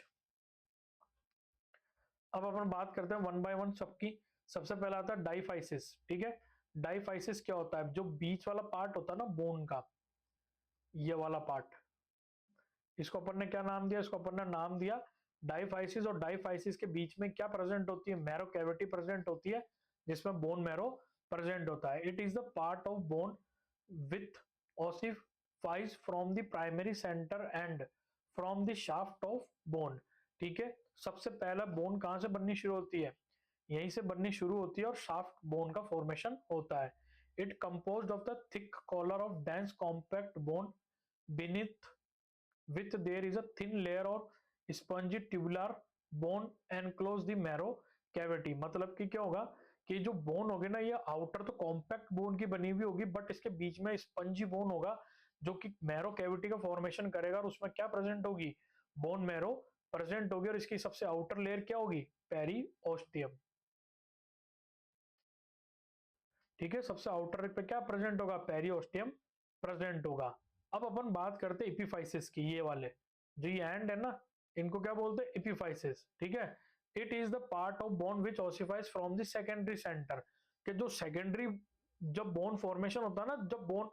Speaker 1: अब अपन बात करते हैं वन बाय वन सबकी। सबसे पहला आता है डाइफाइसिस, ठीक है। डाइफाइसिस क्या होता है, जो बीच वाला पार्ट होता है ना बोन का, ये वाला पार्ट, इसको अपन ने क्या नाम दिया, इसको अपन ने नाम दिया डाइफाइसिस। और डाइफाइसिस के बीच में क्या प्रेजेंट होती है, मैरो कैविटी प्रेजेंट होती है जिसमें बोन मैरो प्रेजेंट होता है। It is the part of bone with ossifies from the primary center and from the shaft of bone. ठीक है, सबसे पहला बोन कहां से बननी शुरू होती है, यहीं से बननी शुरू होती है और शाफ्ट बोन का फॉर्मेशन होता है। It composed of the thick collar of dense compact bone beneath which there is a thin layer or spongy tubular bone enclose the marrow cavity। मतलब कि क्या होगा कि जो बोन होगी ना, ये आउटर तो कॉम्पैक्ट बोन की बनी हुई होगी, बट इसके बीच में स्पंजी बोन होगा जो कि मैरो कैविटी का फॉर्मेशन करेगा, और उसमें क्या प्रेजेंट होगी, बोन मैरो प्रेजेंट होगी, और इसकी सबसे आउटर लेयर क्या होगी, पेरिओस्टियम। ठीक है, सबसे आउटर पे क्या प्रेजेंट होगा, पेरिओस्टियम प्रेजेंट होगा। अब अपन बात करते हैं एपिफाइसिस की, ये वाले जो ये एंड है ना, इनको क्या बोलते हैं, एपिफाइसिस। ठीक है, it is the part of bone which ossifies from the secondary center, कि जो सेकेंडरी जब बोन फॉर्मेशन होता है ना, जब बोन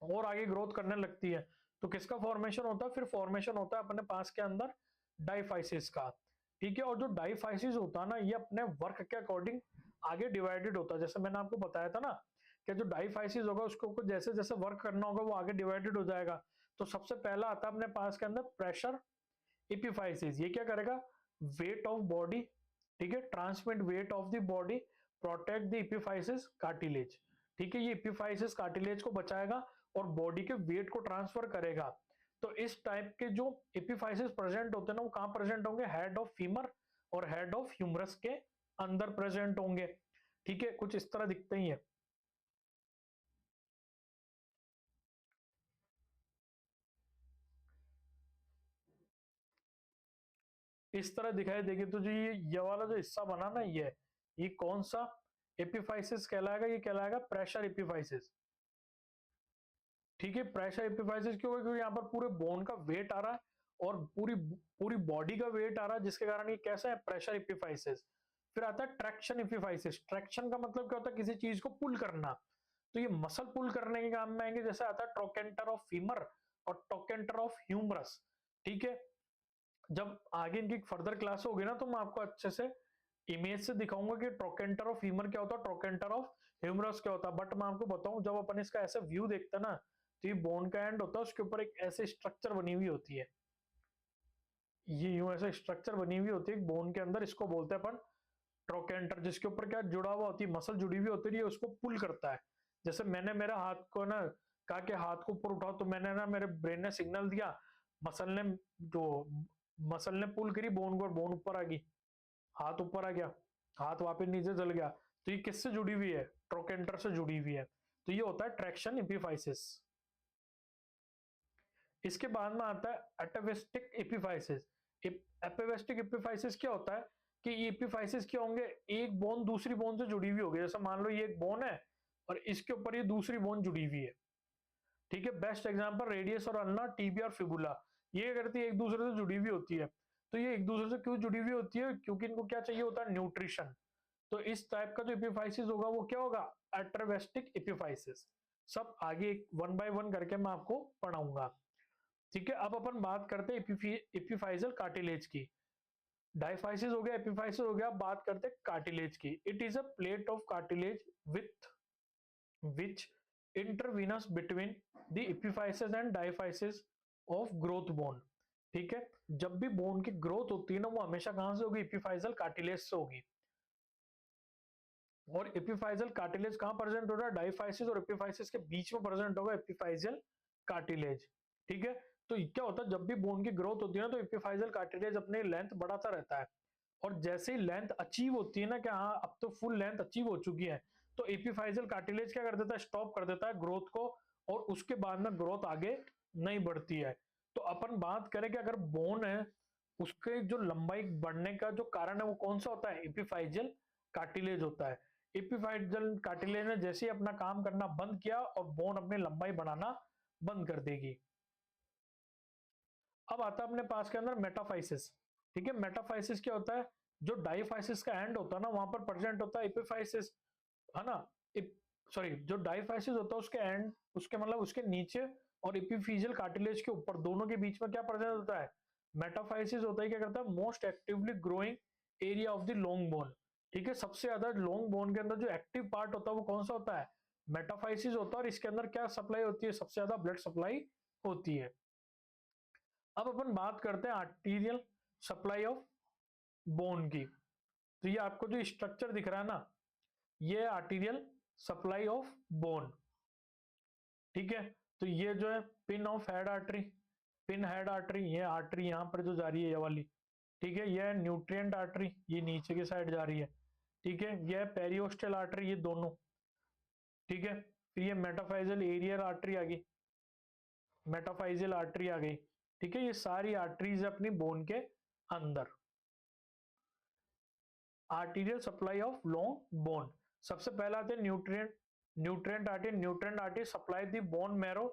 Speaker 1: और आगे ग्रोथ करने लगती है तो किसका फॉर्मेशन होता है, फिर फॉर्मेशन होता है अपने पास के अंदर डाइफाइसिस का। ठीक है, और जो डाइफाइसिस होता है ना, ये अपने वर्क के अकॉर्डिंग आगे डिवाइडेड होता है। जैसे मैंने आपको बताया था ना कि जो डाइफाइसिस होगा उसको जैसे जैसे वर्क करना होगा वो आगे डिवाइडेड हो जाएगा। तो सबसे पहला आता है अपने पास के अंदर प्रेशर एपिफाइसिस। ये क्या करेगा, वेट ऑफ बॉडी, ठीक है, transmit weight of the body, protect the epiphysis cartilage. ठीक है, ये एपिफाइसिस कार्टिलेज को बचाएगा और बॉडी के वेट को ट्रांसफर करेगा। तो इस टाइप के जो एपिफाइसिस प्रेजेंट होते हैं ना, वो कहां प्रेजेंट होंगे, हेड ऑफ फीमर और हेड ऑफ ह्यूमरस के अंदर प्रेजेंट होंगे। ठीक है, कुछ इस तरह दिखते ही है। इस तरह दिखाई देगी। तो जो ये वाला जो हिस्सा बना ना, ये कौन सा एपिफाइसिस कहलाएगा, ये कहलाएगा प्रेशर एपिफाइसिस। ठीक है, प्रेशर एपिफाइसिस क्यों, क्योंकि यहाँ पर पूरे बोन का वेट आ रहा है और पूरी पूरी बॉडी का वेट आ रहा है, जिसके कारण ये कैसा है, प्रेशर एपिफाइसिस। फिर आता है ट्रैक्शन एपिफाइसिस। ट्रैक्शन का मतलब क्या होता है, किसी चीज को पुल करना। तो ये मसल पुल करने के काम में आएंगे। जैसे आता है ट्रोकेंटर ऑफ फीमर और ट्रोकेंटर ऑफ ह्यूमरस। ठीक है, जब आगे इनकी फर्दर क्लास होगी ना, तो मैं आपको अच्छे से इमेज से दिखाऊंगा कि ट्रोकेंटर ऑफ फीमर क्या होता है, ट्रोकेंटर ऑफ ह्यूमरस क्या होता है। बट मैं आपको बताऊं, जब अपन इसका ऐसा व्यू देखते हैं ना, तो ये बोन का एंड होता है, उसके ऊपर एक ऐसे स्ट्रक्चर बनी हुई होती है, ये यूं ऐसे स्ट्रक्चर बनी हुई होती है बोन के अंदर, इसको बोलते हैं अपन ट्रोकेंटर, जिसके ऊपर क्या जुड़ा हुआ होती है, मसल जुड़ी हुई होती है, ये उसको पुल करता है। जैसे मैंने मेरा हाथ को ना कहा कि हाथ को ऊपर उठाओ, तो मैंने ना, मेरे ब्रेन ने सिग्नल दिया, मसल ने जो मसल ने पुल करी बोन को, बोन ऊपर आ गई, हाथ ऊपर आ गया, हाथ वापस नीचे चल गया। तो ये किससे जुड़ी हुई है, ट्रोकेंटर से जुड़ी हुई है। तो ये होता है ट्रैक्शन एपिफाइसिस। इसके बाद में आता है एटाविस्टिक एपिफाइसिस। एपिवेस्टिक एपिफाइसिस क्या होता है कि ये एपिफाइसिस क्या होंगे, एक बोन दूसरी बोन से जुड़ी हुई होगी। जैसे मान लो ये एक बोन है और इसके ऊपर ये दूसरी बोन जुड़ी हुई है। ठीक है, बेस्ट एग्जांपल रेडियस और अल्ना, टीबिया और फिबुला, ये करती है एक दूसरे से जुड़ी हुई होती है। तो ये एक दूसरे से क्यों जुड़ी हुई होती है, क्योंकि इनको क्या चाहिए होता है, न्यूट्रिशन। तो इस टाइप का जो एपिफाइसिस होगा वो क्या होगा, एट्रोवेस्टिक एपिफाइसिस। सब आगे वन बाय वन करके मैं आपको पढ़ाऊंगा। ठीक है, अब अपन बात करते हैं एपिफाइजल कार्टिलेज की। डाइफाइसिस हो गया, एपिफाइसिस हो गया, बात करते हैं कार्टिलेज की। It is a plate of cartilage with which intervenes between the epiphysis and diaphysis of growth bone. ठीक है, जब भी बोन की ग्रोथ होती है ना, वो हमेशा कहां से होगी, एपिफाइजल कार्टिलेज से होगी। और एपिफाइजल कार्टिलेज कहां प्रेजेंट हो रहा है, डाइफाइसिस और एपिफाइसिस के बीच में प्रेजेंट होगा एपिफाइजल कार्टिलेज। ठीक है, तो क्या होता है, जब भी बोन की ग्रोथ होती है ना, तो एपिफाइजल कार्टिलेज अपनी लेंथ बढ़ाता रहता है। और जैसे ही लेंथ अचीव होती है ना कि हाँ अब तो फुल लेंथ अचीव हो चुकी है, तो एपिफाइजल कार्टिलेज क्या कर देता है, स्टॉप कर देता है ग्रोथ को, और उसके बाद में ग्रोथ आगे नहीं बढ़ती है। तो अपन बात करें कि अगर बोन है, उसके जो लंबाई बढ़ने का जो कारण है वो कौन सा होता है, एपिफाइजल कार्टिलेज होता है। एपिफाइजल कार्टिलेज ने जैसे ही अपना काम करना बंद किया और बोन अपनी लंबाई बढ़ाना बंद कर देगी। अब आता है अपने पास के अंदर मेटाफाइसिस। ठीक है, मेटाफाइसिस क्या होता है, जो डाइफाइसिस का एंड होता है ना, वहां पर प्रेजेंट होता है एपिफाइसिस, है ना। सॉरी, जो डाइफाइसिस होता है उसके एंड, उसके मतलब उसके नीचे और एपिफिजियल कार्टिलेज के ऊपर, दोनों के बीच में क्या प्रेजेंट होता है, मेटाफाइसिस होता है। क्या करता है, most actively growing area of the long bone. ठीक है, सबसे ज्यादा लॉन्ग बोन के अंदर जो एक्टिव पार्ट होता है वो कौन सा होता है, मेटाफाइसिस होता है और इसके अंदर क्या सप्लाई होती है, सबसे ज्यादा ब्लड सप्लाई होती है। अब अपन बात करते हैं आर्टीरियल सप्लाई ऑफ बोन की। तो ये आपको जो स्ट्रक्चर दिख रहा है ना, ये आर्टीरियल सप्लाई ऑफ बोन, ठीक है। तो ये जो है pin of head artery, pin head artery, ये आर्टरी यहाँ पर जो जा रही है ये वाली, ठीक है। ये न्यूट्रिएंट आर्टरी, ये नीचे की साइड जा रही है, ठीक है। ये पेरियोस्टल आर्टरी, ये दोनों, ठीक है। फिर ये मेटाफाइजल एरियर आर्टरी आ गई, मेटाफाइजल आर्टरी आ गई, ठीक है। ये सारी आर्टरीज अपनी बोन के अंदर। Arterial supply of long bone, सबसे पहला आते हैं nutrient, nutrient artery. Nutrient artery supply the bone marrow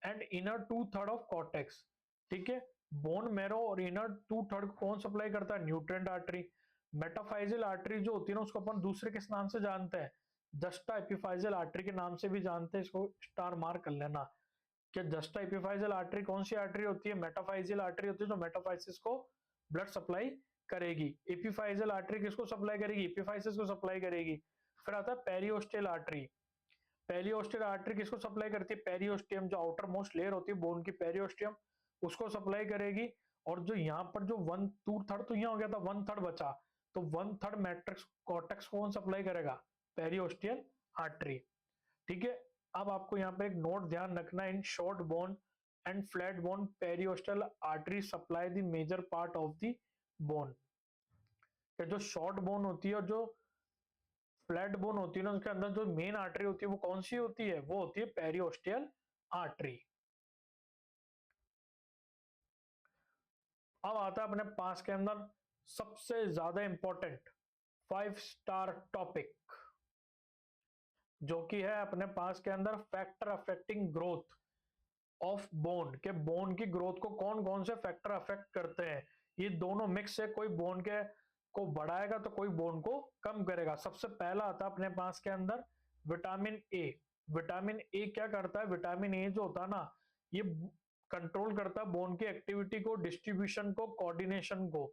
Speaker 1: and inner 2/3 of cortex, ठीक है। बोन मैरो और इनर 2/3 कौन सप्लाई करता है, न्यूट्रिएंट आर्टरी। मेटाफाइजल आर्टरी जो होती है ना, उसको अपन दूसरे किस नाम से जानते हैं, जस्टा एपिफाइजल आर्टरी के नाम से भी जानते हैं, इसको स्टार मार्क कर लेना। कि जस्टा एपिफाइजल आर्टरी कौन सी आर्टरी होती है, मेटाफाइजल आर्टरी होती है, जो मेटाफाइसिस को ब्लड सप्लाई करेगी। एपिफाइजल आर्टरी किसको सप्लाई करेगी, एपिफाइसिस को सप्लाई करेगी। फिर आता है पेरियोस्टल आर्टरी, पेरियोस्टल आर्टरी किसको सप्लाई करती है, पेरियोस्टियम, जो आउटर मोस्ट लेयर होती है बोन की, पेरियोस्टियम, उसको सप्लाई करेगी। और जो यहाँ पर जो 1/2 तो यहाँ हो गया था, 1/3 बचा, तो 1/3 मैट्रिक्स कॉर्टेक्स कौन सप्लाई करेगा, पेरियोस्टियल आर्टरी, ठीक है। अब आपको यहाँ पे एक नोट ध्यान रखना, in short bone and flat bone periosteal artery supply the major part of the bone. जो शॉर्ट बोन होती है और जो फ्लैट बोन होती है ना, उसके अंदर जो मेन आर्टरी होती है वो कौन सी होती है, वो होती है पेरियोस्टियल आर्टरी। अब आता है अपने पास के अंदर सबसे ज्यादा इंपॉर्टेंट 5 स्टार टॉपिक, जो कि है अपने पास के अंदर factor affecting growth of bone, के बोन की ग्रोथ को कौन कौन से फैक्टर अफेक्ट करते हैं। ये दोनों मिक्स है, कोई बोन के को बढ़ाएगा तो कोई बोन को कम करेगा। सबसे पहला आता है अपने पास के अंदर विटामिन ए। विटामिन ए क्या करता है, विटामिन ए जो होता है ना, ये कंट्रोल करता है बोन की एक्टिविटी को, डिस्ट्रीब्यूशन को, कोऑर्डिनेशन को,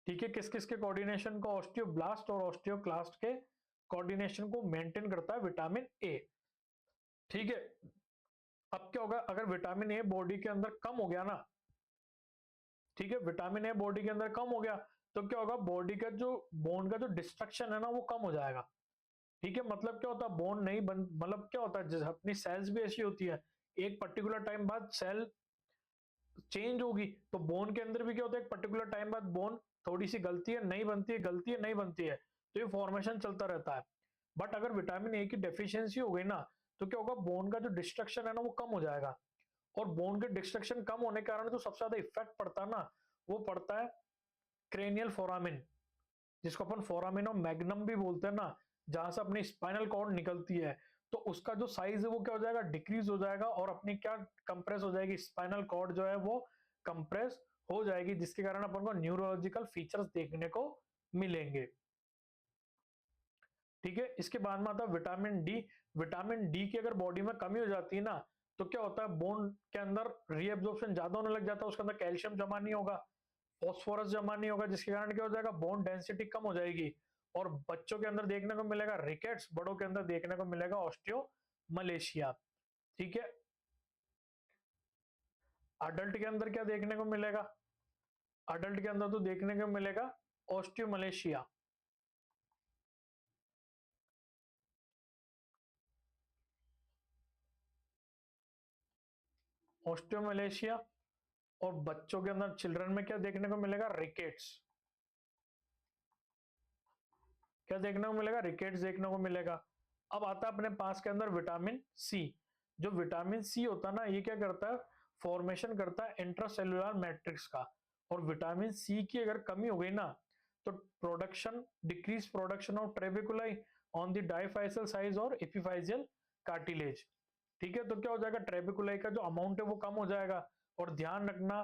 Speaker 1: ठीक है। किस किस के कोऑर्डिनेशन को, ऑस्टियोब्लास्ट और ऑस्टियोक्लास्ट के कोऑर्डिनेशन को मेंटेन करता है विटामिन ए, ठीक है। अब क्या होगा, अगर विटामिन ए बॉडी के अंदर कम हो गया ना, ठीक है, विटामिन ए बॉडी के अंदर कम हो गया, तो क्या होगा, बॉडी का जो बोन का जो डिस्ट्रक्शन है ना, वो कम हो जाएगा, ठीक है। मतलब क्या होता है, बोन नहीं बन, मतलब क्या होता है, अपनी सेल्स भी ऐसी होती है, एक पर्टिकुलर टाइम बाद सेल चेंज होगी, तो बोन के अंदर भी क्या होता है, एक पर्टिकुलर टाइम बाद बोन थोड़ी सी गलती है, नहीं बनती है, गलती है, नहीं बनती है, तो ये फॉर्मेशन चलता रहता है। बट अगर विटामिन ए की डेफिशिएंसी हो गई ना, तो क्या होगा, बोन का जो डिस्ट्रक्शन है ना, वो कम हो जाएगा। और बोन के डिस्ट्रक्शन कम होने के कारण जो सबसे ज्यादा इफेक्ट पड़ता है ना, वो पड़ता है क्रेनियल फोरामिन, जिसको अपन फोरामिन और मैग्नम भी बोलते हैं ना, जहां से अपनी स्पाइनल कॉर्ड निकलती है, तो उसका जो साइज है वो क्या हो जाएगा, डिक्रीज हो जाएगा, और अपनी क्या कंप्रेस हो जाएगी, स्पाइनल कॉर्ड जो है वो कंप्रेस हो जाएगी, जिसके कारण अपन को न्यूरोलॉजिकल फीचर्स देखने को मिलेंगे, ठीक है। इसके बाद में आता है विटामिन डी। विटामिन डी की अगर बॉडी में कमी हो जाती है ना, तो क्या होता है, बोन के अंदर रीएब्जॉर्प्शन ज्यादा होने लग जाता है, उसके अंदर कैल्शियम जमा नहीं होगा, फॉस्फोरस जमा नहीं होगा, जिसके कारण क्या हो जाएगा, बोन डेंसिटी कम हो जाएगी। और बच्चों के अंदर देखने को मिलेगा रिकेट्स, बड़ों के अंदर देखने को मिलेगा ऑस्टियो मलेशिया, ठीक है। अडल्ट के अंदर क्या देखने को मिलेगा, अडल्ट के अंदर तो देखने को मिलेगा ऑस्टियो मलेशिया, ऑस्टियो मलेशिया। और बच्चों के अंदर, चिल्ड्रन में क्या देखने को मिलेगा, रिकेट्स, क्या देखने को मिलेगा, रिकेट्स देखने को मिलेगा। अब आता है अपने पास के अंदर विटामिन सी। जो विटामिन सी होता है ना, ये क्या करता है, फॉर्मेशन करता है इंट्रासेल्युलर मैट्रिक्स का। और विटामिन सी की अगर कमी हो गई ना, तो production, decrease production of trabeculae on the diaphyseal size और एपिफाइजियल कार्टिलेज, ठीक है। तो क्या हो जाएगा, ट्रेबेकुलाई का जो अमाउंट है वो कम हो जाएगा। और ध्यान रखना,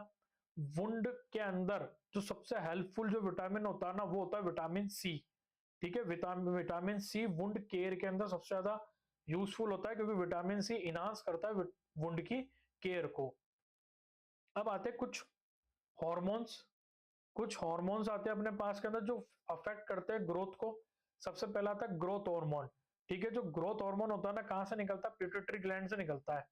Speaker 1: वुंड के अंदर जो सबसे हेल्पफुल जो विटामिन होता है ना, वो होता है विटामिन सी, ठीक है। विटामिन सी वुंड केयर के अंदर सबसे ज्यादा यूजफुल होता है, क्योंकि विटामिन सी इनहांस करता है वुंड की केयर को। अब आते हैं कुछ हॉर्मोन्स, कुछ हॉर्मोन्स आते हैं अपने पास के अंदर जो अफेक्ट करते हैं ग्रोथ को। सबसे पहला आता है ग्रोथ हार्मोन, ठीक है, जो ग्रोथ हार्मोन होता है ना, कहां से निकलता है? पिट्यूटरी ग्लैंड से निकलता है।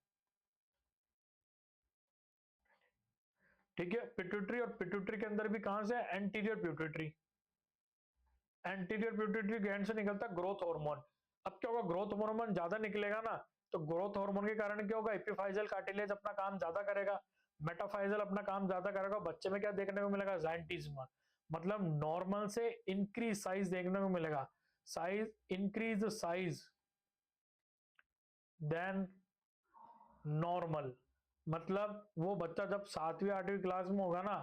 Speaker 1: ठीक है, पिट्यूटरी, और पिट्यूटरी के अंदर भी कहां से? Anterior pituitary, anterior pituitary gland से निकलता है ग्रोथ हार्मोन। अब क्या होगा, ग्रोथ हार्मोन ज्यादा निकलेगा ना, तो ग्रोथ हार्मोन के कारण क्या होगा, एपिफाइजल कार्टिलेज अपना काम ज्यादा करेगा, मेटाफाइजल अपना काम ज्यादा करेगा। बच्चे में क्या देखने को मिलेगा? जायंटिज्म, मतलब नॉर्मल से इंक्रीज साइज देखने को मिलेगा, size increase size than normal. मतलब वो बच्चा जब 7वीं 8वीं क्लास में होगा ना,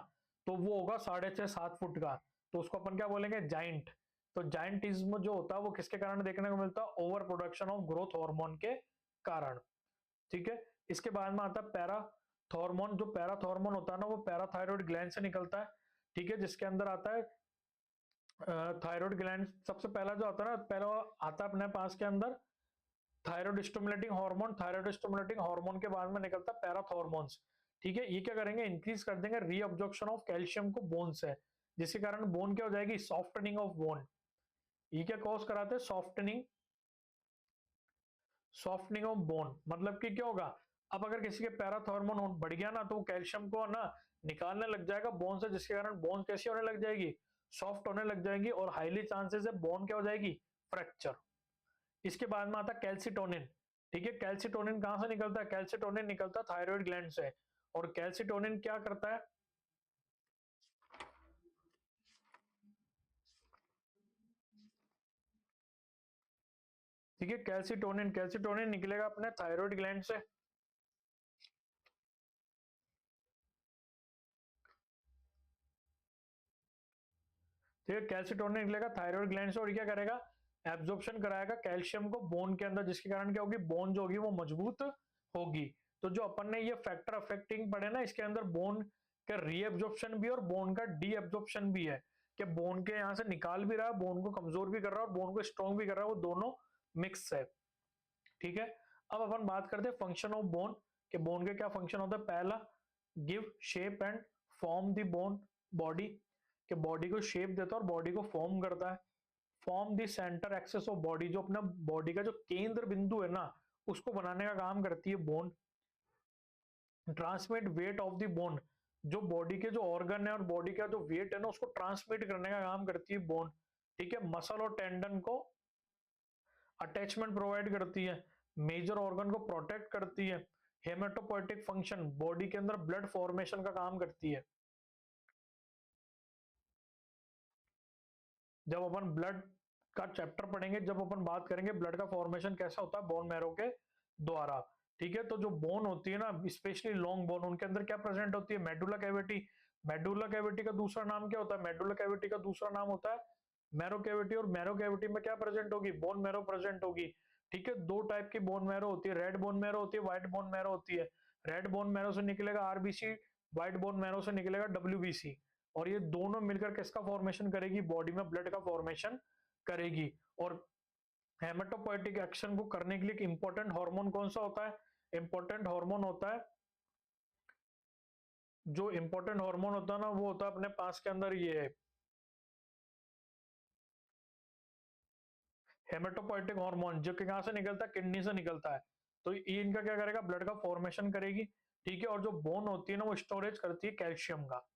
Speaker 1: तो वो होगा 6.5 7 फुट का, तो उसको अपन क्या बोलेंगे? जाइंट। तो जाइंटिज्म जो होता है वो किसके कारण देखने को मिलता है? Over production of growth hormone के कारण। ठीक है, इसके बाद में आता है पैराथॉर्मोन। जो पैराथॉर्मोन होता है ना, वो पैराथायरॉइड ग्लैंड से निकलता है। ठीक है, जिसके अंदर आता है थायराइड ग्लैंड। सबसे पहला जो आता है ना, पहला आता है अपने पास के अंदर thyroid stimulating hormone. Thyroid stimulating hormone के बाद में निकलता है पैराथॉर्मोन्स। ठीक है, ये क्या करेंगे? इंक्रीज कर देंगे रीअब्जॉर्प्शन ऑफ कैल्शियम को बोन से, जिसके कारण बोन क्या हो जाएगी? Softening of bone. ये क्या कॉज कराते हैं? Softening, softening of bone. मतलब कि क्या होगा, अब अगर किसी के पैराथॉर्मोन बढ़ गया ना, तो वो कैल्शियम को ना निकालने लग जाएगा बोन से, जिसके कारण बोन कैसी होने लग जाएगी? सॉफ्ट होने लग जाएंगी, और हाईली चांसेस है बोन क्या हो जाएगी? फ्रैक्चर। इसके बाद में आता है कैल्सिटोनिन। ठीक है, कैल्सिटोनिन कहां से निकलता है? कैल्सिटोनिन निकलता है थायराइड ग्लैंड से। और कैल्सिटोनिन क्या करता है? ठीक है, कैल्सिटोनिन, कैल्सिटोनिन निकलेगा अपने थायराइड ग्लैंड से। ठीक है, कैल्सिटोनिन निकलेगा थायराइड ग्लैंड से, और क्या करेगा? एब्जॉर्प्शन कराएगा कैल्शियम को बोन के अंदर, जिसके कारण क्या होगी? बोन जो होगी वो मजबूत होगी। तो जो अपन ने ये फैक्टर अफेक्टिंग पढ़े ना, इसके अंदर बोन का रीएब्जॉर्प्शन भी और बोन का डी एब्जॉर्प्शन भी है, कि बोन के यहाँ से निकाल भी रहा है, बोन को कमजोर भी कर रहा है, और बोन को स्ट्रॉन्ग भी कर रहा है, वो दोनों मिक्स है। ठीक है, अब अपन बात करते हैं फंक्शन ऑफ बोन, कि बोन के क्या फंक्शन होता है। पहला, give shape and form the bone body, कि बॉडी को शेप देता है और बॉडी को फॉर्म करता है। Form the centre axis of body, जो अपना बॉडी का जो केंद्र बिंदु है ना, उसको बनाने का काम करती है bone. Transmit weight of the bone, जो बॉडी के जो ऑर्गन है और बॉडी का जो वेट है ना, उसको ट्रांसमिट करने का काम करती है बोन। ठीक है, मसल और टेंडन को अटैचमेंट प्रोवाइड करती है, मेजर ऑर्गन को प्रोटेक्ट करती है। हेमेटोपोइटिक फंक्शन, बॉडी के अंदर ब्लड फॉर्मेशन का काम करती है। जब अपन ब्लड का चैप्टर पढ़ेंगे, जब अपन बात करेंगे ब्लड का फॉर्मेशन कैसा होता है बोन मैरो के द्वारा। ठीक है, तो जो बोन होती है ना, स्पेशली लॉन्ग बोन, उनके अंदर क्या प्रेजेंट होती है? Medulla cavity. मेडुला कैविटी का दूसरा नाम क्या होता है? मेडुला कैविटी का दूसरा नाम होता है मैरो कैविटी। और मैरो कैविटी में क्या प्रेजेंट होगी? बोन मैरो प्रेजेंट होगी। ठीक है, दो टाइप की बोन मैरो होती है, रेड बोन मैरो होती है, व्हाइट बोन मैरो होती है। रेड बोन मैरो से निकलेगा आरबीसी, व्हाइट बोन मैरो से निकलेगा डब्ल्यूबीसी। और ये दोनों मिलकर किसका फॉर्मेशन करेगी? बॉडी में ब्लड का फॉर्मेशन करेगी। और हेमेटोपोइटिक एक्शन को करने के लिए इंपॉर्टेंट हार्मोन कौन सा होता है? इंपॉर्टेंट हार्मोन होता है, जो इंपॉर्टेंट हार्मोन होता है ना, वो होता है अपने पास के अंदर ये हेमेटोपोइटिक हार्मोन, जो कि कहां से निकलता है? किडनी से निकलता है। तो ये इनका क्या करेगा? ब्लड का फॉर्मेशन करेगी। ठीक है, और जो बोन होती है ना, वो स्टोरेज करती है कैल्शियम का।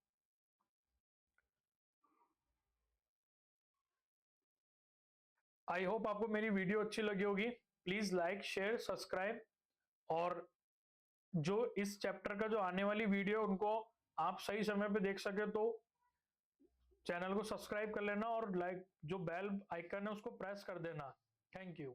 Speaker 1: आई होप आपको मेरी वीडियो अच्छी लगी होगी। Please like, share, subscribe. और जो इस चैप्टर का जो आने वाली वीडियो, उनको आप सही समय पे देख सके, तो चैनल को सब्सक्राइब कर लेना, और लाइक जो बेल आइकन है उसको प्रेस कर देना। Thank you.